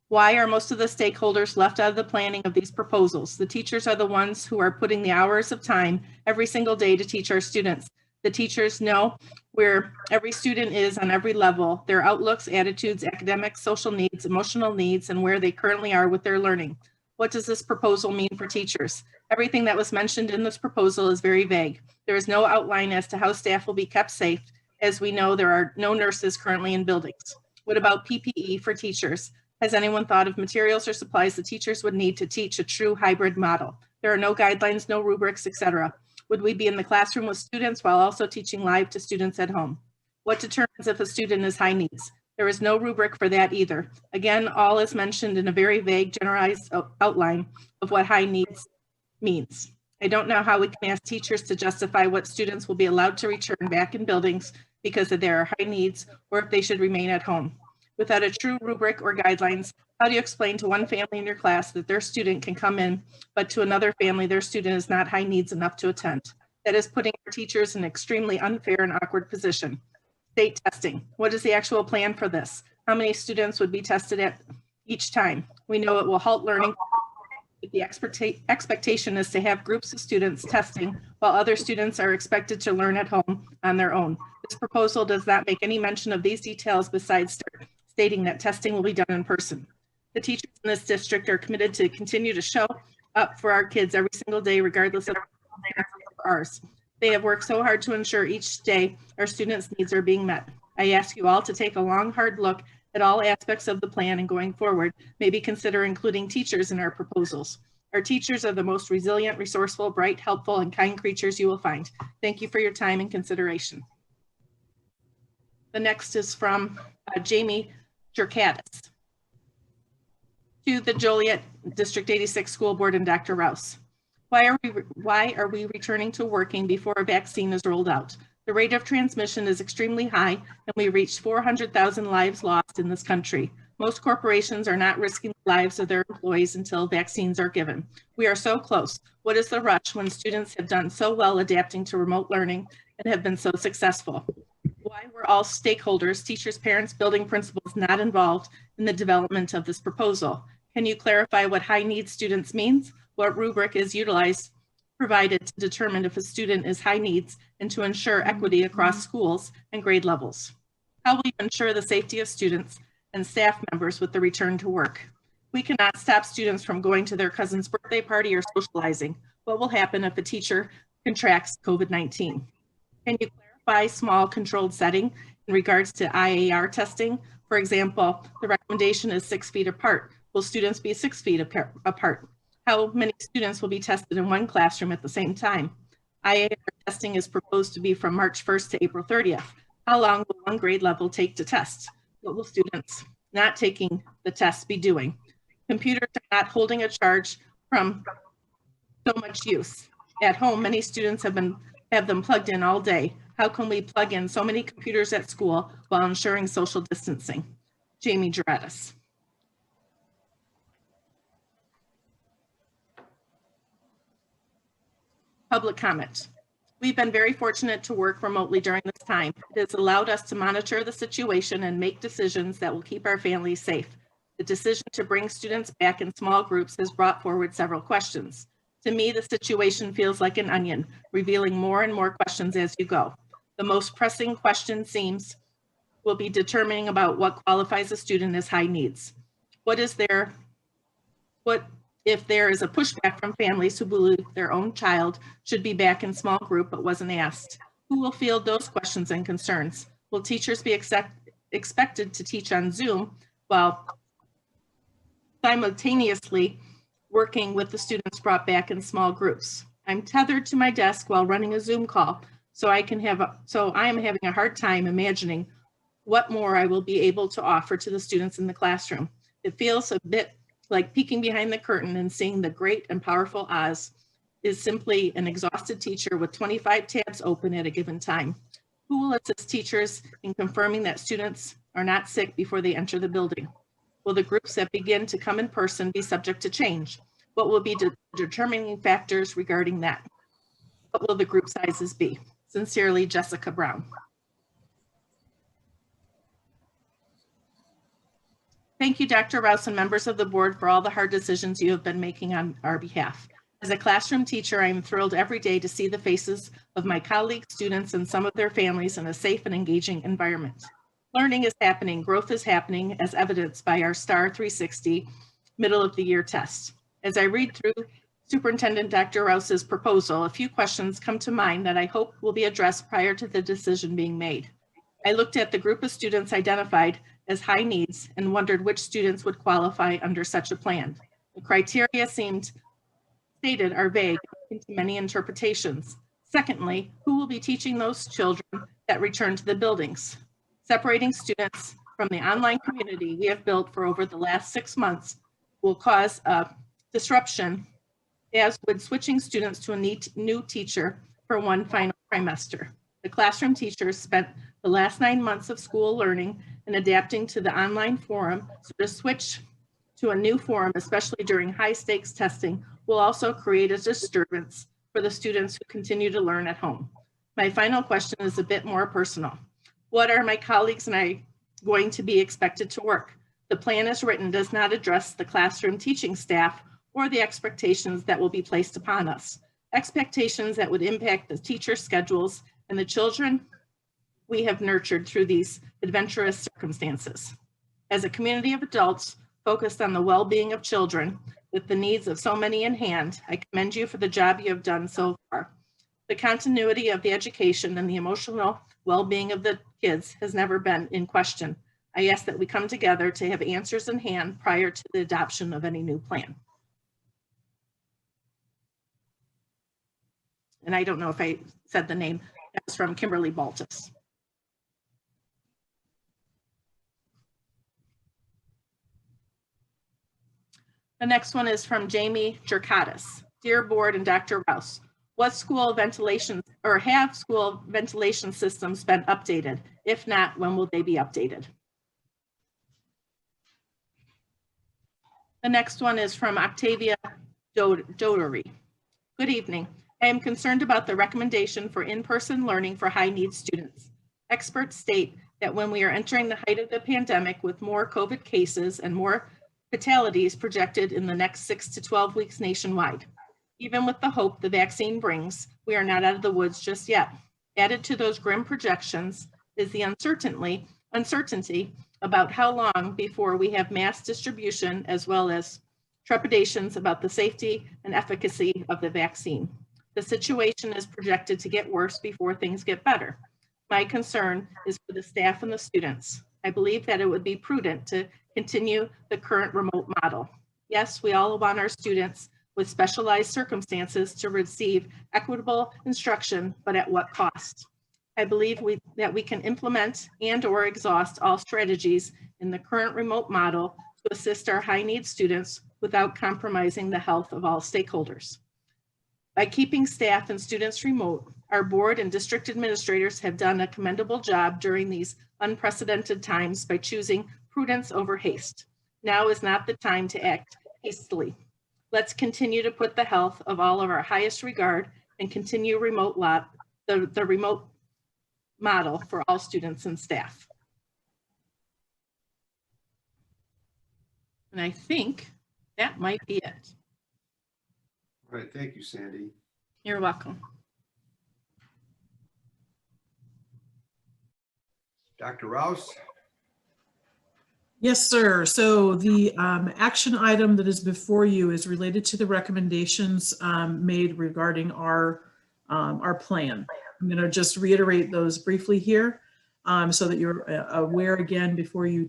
Why are most of the stakeholders left out of the planning of these proposals? The teachers are the ones who are putting the hours of time every single day to teach our students. The teachers know where every student is on every level, their outlooks, attitudes, academics, social needs, emotional needs, and where they currently are with their learning. What does this proposal mean for teachers? Everything that was mentioned in this proposal is very vague. There is no outline as to how staff will be kept safe. As we know, there are no nurses currently in buildings. What about PPE for teachers? Has anyone thought of materials or supplies the teachers would need to teach a true hybrid model? There are no guidelines, no rubrics, etc. Would we be in the classroom with students while also teaching live to students at home? What determines if a student is high needs? There is no rubric for that either. Again, all is mentioned in a very vague, generalized outline of what high needs means. I don't know how we can ask teachers to justify what students will be allowed to return back in buildings because of their high needs, or if they should remain at home. Without a true rubric or guidelines, how do you explain to one family in your class that their student can come in, but to another family, their student is not high needs enough to attend? That is putting our teachers in an extremely unfair and awkward position. State testing. What is the actual plan for this? How many students would be tested at each time? We know it will halt learning. The expectation is to have groups of students testing while other students are expected to learn at home on their own. This proposal does not make any mention of these details besides stating that testing will be done in person. The teachers in this district are committed to continue to show up for our kids every single day, regardless of ours. They have worked so hard to ensure each day our students' needs are being met. I ask you all to take a long, hard look at all aspects of the plan and going forward, maybe consider including teachers in our proposals. Our teachers are the most resilient, resourceful, bright, helpful, and kind creatures you will find. Thank you for your time and consideration. The next is from Jamie Jerkadis. To the Joliet District 86 School Board and Dr. Rouse. Why are we returning to working before a vaccine is rolled out? The rate of transmission is extremely high, and we reached 400,000 lives lost in this country. Most corporations are not risking the lives of their employees until vaccines are given. We are so close. What is the rush when students have done so well adapting to remote learning and have been so successful? Why were all stakeholders, teachers, parents, building principals not involved in the development of this proposal? Can you clarify what high needs students means? What rubric is utilized, provided to determine if a student is high needs and to ensure equity across schools and grade levels? How will you ensure the safety of students and staff members with the return to work? We cannot stop students from going to their cousin's birthday party or socializing. What will happen if a teacher contracts COVID-19? Can you clarify small controlled setting in regards to IAR testing? For example, the recommendation is 6 feet apart. Will students be 6 feet apart? How many students will be tested in one classroom at the same time? IAR testing is proposed to be from March 1st to April 30th. How long will one grade level take to test? What will students not taking the test be doing? Computers are not holding a charge from so much use. At home, many students have them plugged in all day. How can we plug in so many computers at school while ensuring social distancing? Jamie Gerardis. Public comment. We've been very fortunate to work remotely during this time. It has allowed us to monitor the situation and make decisions that will keep our families safe. The decision to bring students back in small groups has brought forward several questions. To me, the situation feels like an onion, revealing more and more questions as you go. The most pressing question will be determining about what qualifies a student as high needs. What if there is a pushback from families who believe their own child should be back in small group but wasn't asked? Who will field those questions and concerns? Will teachers be expected to teach on Zoom while simultaneously working with the students brought back in small groups? I'm tethered to my desk while running a Zoom call, so I am having a hard time imagining what more I will be able to offer to the students in the classroom. It feels a bit like peeking behind the curtain and seeing the great and powerful Oz is simply an exhausted teacher with 25 tabs open at a given time. Who will assist teachers in confirming that students are not sick before they enter the building? Will the groups that begin to come in person be subject to change? What will be the determining factors regarding that? What will the group sizes be? Sincerely, Jessica Brown. Thank you, Dr. Rouse and members of the board for all the hard decisions you have been making on our behalf. As a classroom teacher, I am thrilled every day to see the faces of my colleagues, students, and some of their families in a safe and engaging environment. Learning is happening, growth is happening, as evidenced by our STAR 360 middle of the year test. As I read through Superintendent Dr. Rouse's proposal, a few questions come to mind that I hope will be addressed prior to the decision being made. I looked at the group of students identified as high needs and wondered which students would qualify under such a plan. The criteria stated are vague into many interpretations. Secondly, who will be teaching those children that return to the buildings? Separating students from the online community we have built for over the last 6 months will cause a disruption, as would switching students to a new teacher for one final trimester. The classroom teachers spent the last 9 months of school learning and adapting to the online forum, so to switch to a new forum, especially during high stakes testing, will also create a disturbance for the students who continue to learn at home. My final question is a bit more personal. What are my colleagues and I going to be expected to work? The plan as written does not address the classroom teaching staff or the expectations that will be placed upon us. Expectations that would impact the teacher schedules and the children we have nurtured through these adventurous circumstances. As a community of adults focused on the well-being of children with the needs of so many in hand, I commend you for the job you have done so far. The continuity of the education and the emotional well-being of the kids has never been in question. I ask that we come together to have answers in hand prior to the adoption of any new plan. And I don't know if I said the name. That was from Kimberly Baltus. The next one is from Jamie Jerkatis. Dear Board and Dr. Rouse, what school ventilation or have school ventilation systems been updated? If not, when will they be updated? The next one is from Octavia Dotery. Good evening. I am concerned about the recommendation for in-person learning for high needs students. Experts state that when we are entering the height of the pandemic with more COVID cases and more fatalities projected in the next 6 to 12 weeks nationwide. Even with the hope the vaccine brings, we are not out of the woods just yet. Added to those grim projections is the uncertainty about how long before we have mass distribution, as well as trepidations about the safety and efficacy of the vaccine. The situation is projected to get worse before things get better. My concern is for the staff and the students. I believe that it would be prudent to continue the current remote model. Yes, we all want our students with specialized circumstances to receive equitable instruction, but at what cost? I believe that we can implement and/or exhaust all strategies in the current remote model to assist our high needs students without compromising the health of all stakeholders. By keeping staff and students remote, our board and district administrators have done a commendable job during these unprecedented times by choosing prudence over haste. Now is not the time to act hastily. Let's continue to put the health of all of our highest regard and continue the remote model for all students and staff. And I think that might be it. All right, thank you, Sandy. You're welcome. Dr. Rouse? Yes, sir. So the action item that is before you is related to the recommendations made regarding our plan. I'm going to just reiterate those briefly here so that you're aware again before you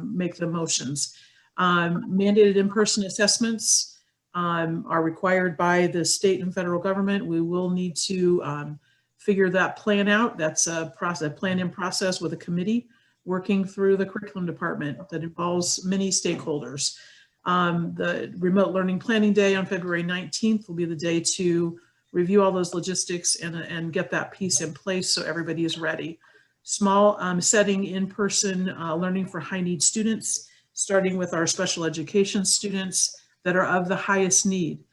make the motions. Mandated in-person assessments are required by the state and federal government. We will need to figure that plan out. That's a plan in process with a committee working through the curriculum department that involves many stakeholders. The remote learning planning day on February 19th will be the day to review all those logistics and get that piece in place so everybody is ready. Small setting in-person learning for high need students, starting with our special education students that are of the highest need.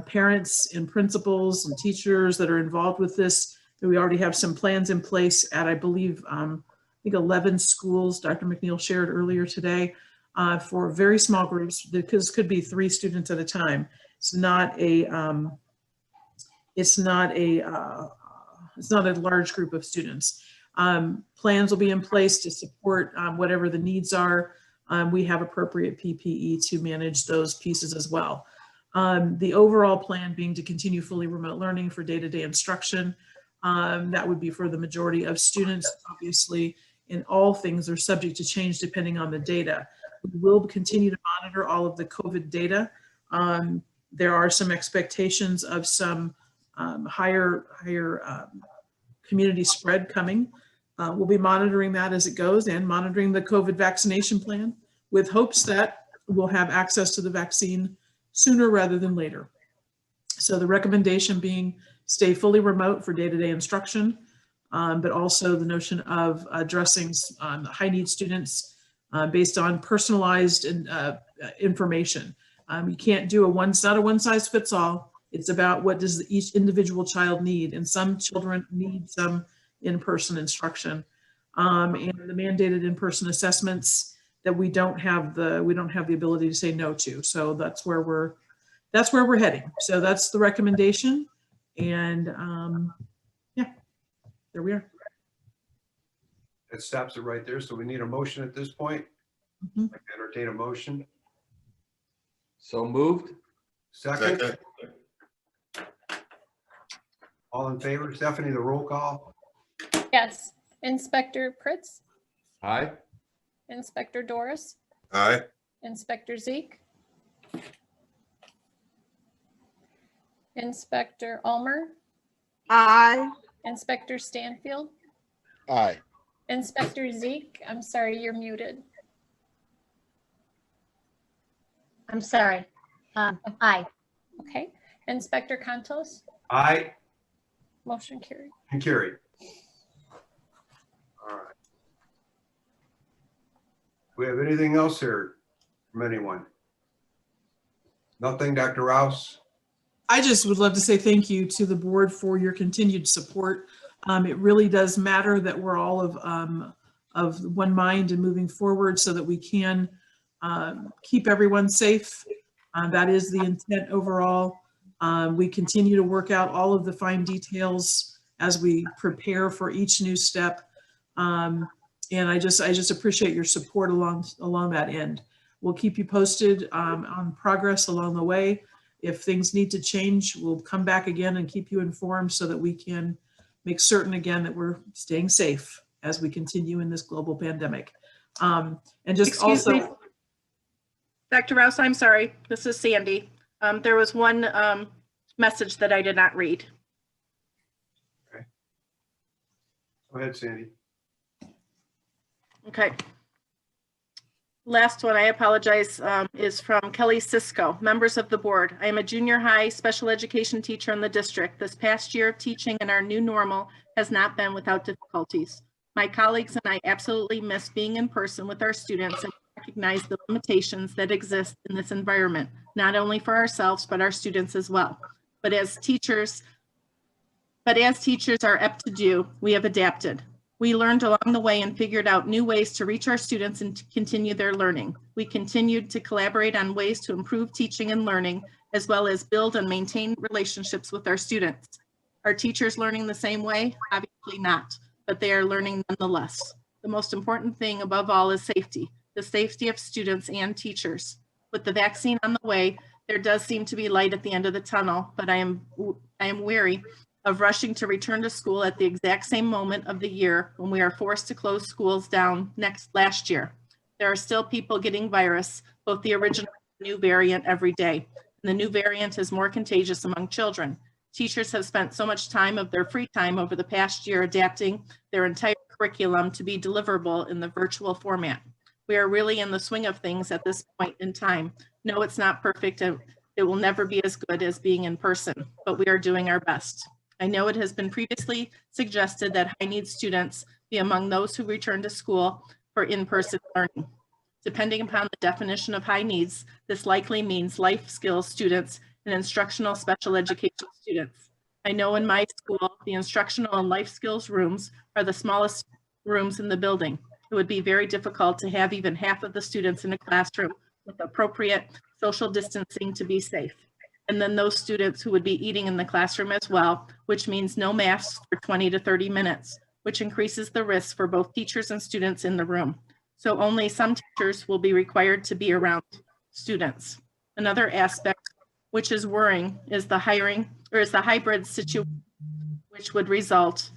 Parents and principals and teachers that are involved with this, we already have some plans in place at, I believe, I think 11 schools Dr. McNeil shared earlier today. for very small groups, because it could be 3 students at a time. It's not a large group of students. Plans will be in place to support whatever the needs are. We have appropriate PPE to manage those pieces as well. The overall plan being to continue fully remote learning for day-to-day instruction. That would be for the majority of students. Obviously, in all things are subject to change depending on the data. We will continue to monitor all of the COVID data. There are some expectations of some higher community spread coming. We'll be monitoring that as it goes and monitoring the COVID vaccination plan with hopes that we'll have access to the vaccine sooner rather than later. So the recommendation being stay fully remote for day-to-day instruction, but also the notion of addressing high need students based on personalized information. You can't do it's not a one size fits all. It's about what does each individual child need, and some children need some in-person instruction, and the mandated in-person assessments that we don't have the ability to say no to. So that's where we're heading. So that's the recommendation, and yeah, there we are. That stops it right there. So we need a motion at this point. Mhm. I entertain a motion. So moved. Second. All in favor? Stephanie, the roll call? Yes. Inspector Pritz, Aye. Inspector Doris, Aye. Inspector Zeke, Inspector Ulmer, Aye. Inspector Stanfield, Aye. Inspector Zeke, I'm sorry, you're muted. I'm sorry. Aye. Okay. Inspector Contos, Aye. motion carried. And carried. All right. Do we have anything else here from anyone? Nothing, Dr. Rouse? I just would love to say thank you to the board for your continued support. It really does matter that we're all of one mind and moving forward so that we can keep everyone safe. That is the intent overall. We continue to work out all of the fine details as we prepare for each new step. And I just appreciate your support along that end. We'll keep you posted on progress along the way. If things need to change, we'll come back again and keep you informed so that we can make certain again that we're staying safe as we continue in this global pandemic. And just Excuse also, me. Dr. Rouse, I'm sorry. This is Sandy. There was one message that I did not read. Go ahead, Sandy. Okay. Last one, I apologize, is from Kelly Cisco. Members of the board, I am a junior high special education teacher in the district. This past year of teaching in our new normal has not been without difficulties. My colleagues and I absolutely miss being in person with our students and recognize the limitations that exist in this environment, not only for ourselves, but our students as well. But as teachers are apt to do, we have adapted. We learned along the way and figured out new ways to reach our students and to continue their learning. We continued to collaborate on ways to improve teaching and learning, as well as build and maintain relationships with our students. Are teachers learning the same way? Obviously not, but they are learning nonetheless. The most important thing above all is safety, the safety of students and teachers. With the vaccine on the way, there does seem to be light at the end of the tunnel, but I am wary of rushing to return to school at the exact same moment of the year when we are forced to close schools down last year. There are still people getting virus, both the original and new variant every day. And the new variant is more contagious among children. Teachers have spent so much time of their free time over the past year adapting their entire curriculum to be deliverable in the virtual format. We are really in the swing of things at this point in time. No, it's not perfect and it will never be as good as being in person, but we are doing our best. I know it has been previously suggested that high need students be among those who return to school for in-person learning. Depending upon the definition of high needs, this likely means life skills students and instructional special education students. I know in my school, the instructional and life skills rooms are the smallest rooms in the building. it would be very difficult to have even half of the students in a classroom with appropriate social distancing to be safe. And then those students who would be eating in the classroom as well, which means no masks for 20 to 30 minutes, which increases the risk for both teachers and students in the room. So only some teachers will be required to be around students. Another aspect which is worrying is the hybrid situation, which would result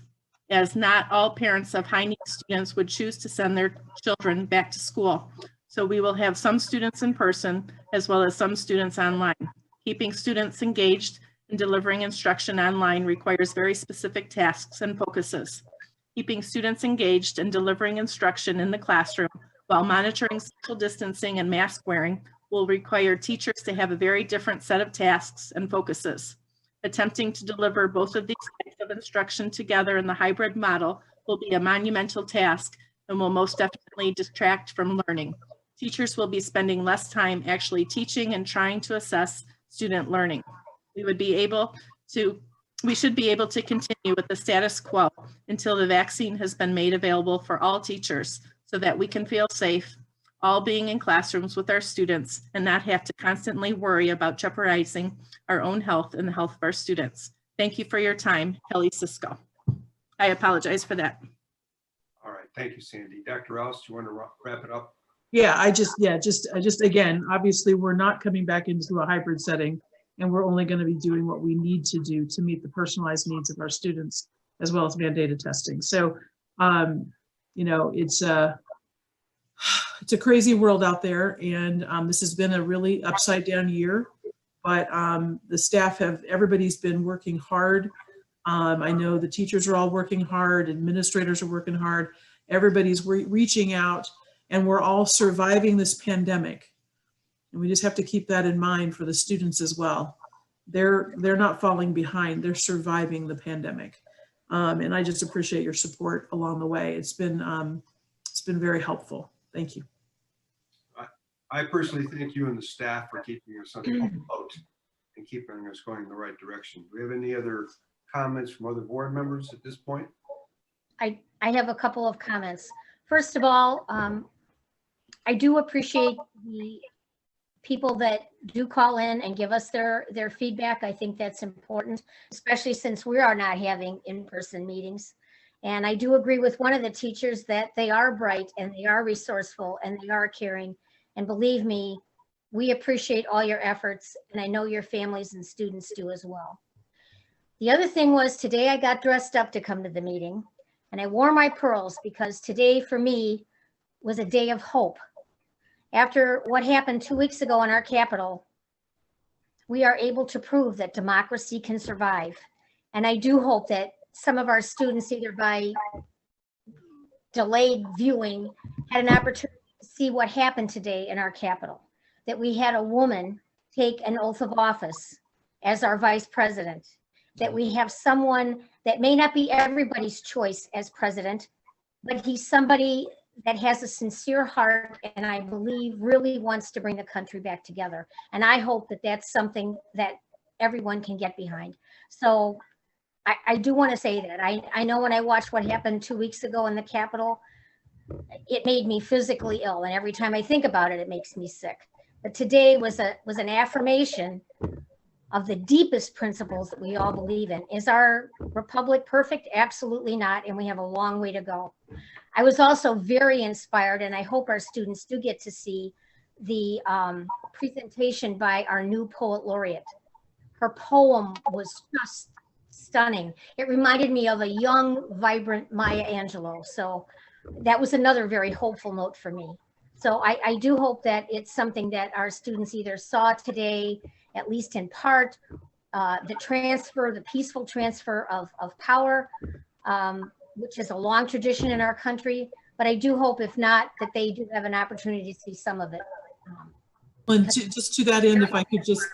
as not all parents of high need students would choose to send their children back to school. So we will have some students in person as well as some students online. Keeping students engaged and delivering instruction online requires very specific tasks and focuses. Keeping students engaged and delivering instruction in the classroom while monitoring social distancing and mask wearing will require teachers to have a very different set of tasks and focuses. Attempting to deliver both of these types of instruction together in the hybrid model will be a monumental task and will most definitely distract from learning. Teachers will be spending less time actually teaching and trying to assess student learning. We should be able to continue with the status quo until the vaccine has been made available for all teachers so that we can feel safe, all being in classrooms with our students and not have to constantly worry about jeopardizing our own health and the health of our students. Thank you for your time, Kelly Cisco. I apologize for that. All right, thank you, Sandy. Dr. Rouse, do you want to wrap it up? Yeah, just again, obviously, we're not coming back into a hybrid setting, and we're only going to be doing what we need to do to meet the personalized needs of our students, as well as mandated testing. So, you know, it's a crazy world out there, and this has been a really upside down year, but the staff everybody's been working hard. I know the teachers are all working hard, administrators are working hard, everybody's reaching out, and we're all surviving this pandemic. And we just have to keep that in mind for the students as well. They're not falling behind, they're surviving the pandemic. And I just appreciate your support along the way. It's been very helpful. Thank you. I personally thank you and the staff for keeping us afloat and keeping us going in the right direction. Do we have any other comments from other board members at this point? I have a couple of comments. First of all, I do appreciate the people that do call in and give us their feedback. I think that's important, especially since we are not having in-person meetings. And I do agree with one of the teachers that they are bright and they are resourceful and they are caring. And believe me, we appreciate all your efforts, and I know your families and students do as well. The other thing was today I got dressed up to come to the meeting, and I wore my pearls because today for me was a day of hope. After what happened 2 weeks ago in our Capitol, we are able to prove that democracy can survive. And I do hope that some of our students, either by delayed viewing, had an opportunity to see what happened today in our Capitol, that we had a woman take an oath of office as our vice president, that we have someone that may not be everybody's choice as president, but he's somebody that has a sincere heart and I believe really wants to bring the country back together. And I hope that that's something that everyone can get behind. So I do want to say that. I know when I watched what happened 2 weeks ago in the Capitol, it made me physically ill. And every time I think about it, it makes me sick. But today was an affirmation of the deepest principles that we all believe in. Is our republic perfect? Absolutely not. And we have a long way to go. I was also very inspired, and I hope our students do get to see the presentation by our new poet laureate. Her poem was just stunning. It reminded me of a young, vibrant Maya Angelou. So that was another very hopeful note for me. So I do hope that it's something that our students either saw today, at least in part, the peaceful transfer of power, which is a long tradition in our country. But I do hope, if not, that they do have an opportunity to see some of it. And just to that end, if I could just,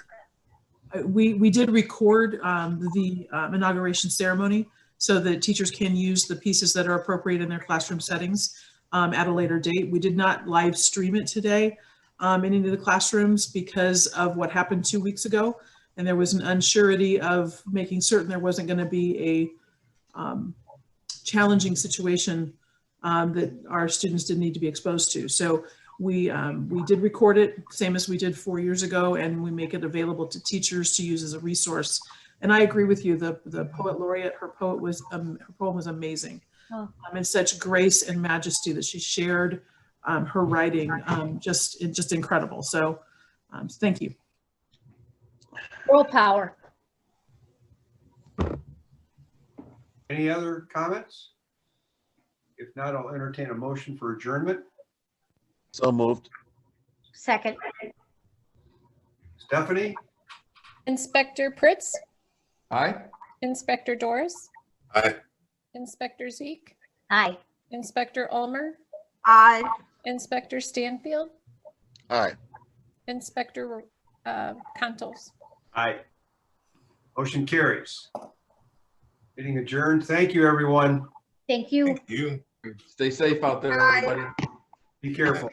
we did record the inauguration ceremony so that teachers can use the pieces that are appropriate in their classroom settings at a later date. We did not live stream it today in any of the classrooms because of what happened 2 weeks ago. And there was an unsurety of making certain there wasn't going to be a challenging situation that our students didn't need to be exposed to. So we did record it, same as we did 4 years ago, and we make it available to teachers to use as a resource. And I agree with you, the poet laureate, her poem was amazing. Oh. And such grace and majesty that she shared her writing, just incredible. So thank you. Girl power. Any other comments? If not, I'll entertain a motion for adjournment. So moved. Second. Stephanie? Inspector Pritz, Aye. Inspector Doris, Aye. Inspector Zeke, Aye. Inspector Ulmer, Aye. Inspector Stanfield, Aye. Inspector Contos. Aye. Motion carries. Meeting adjourned. Thank you, everyone. Thank you. You. Stay safe out there, everybody. Be careful.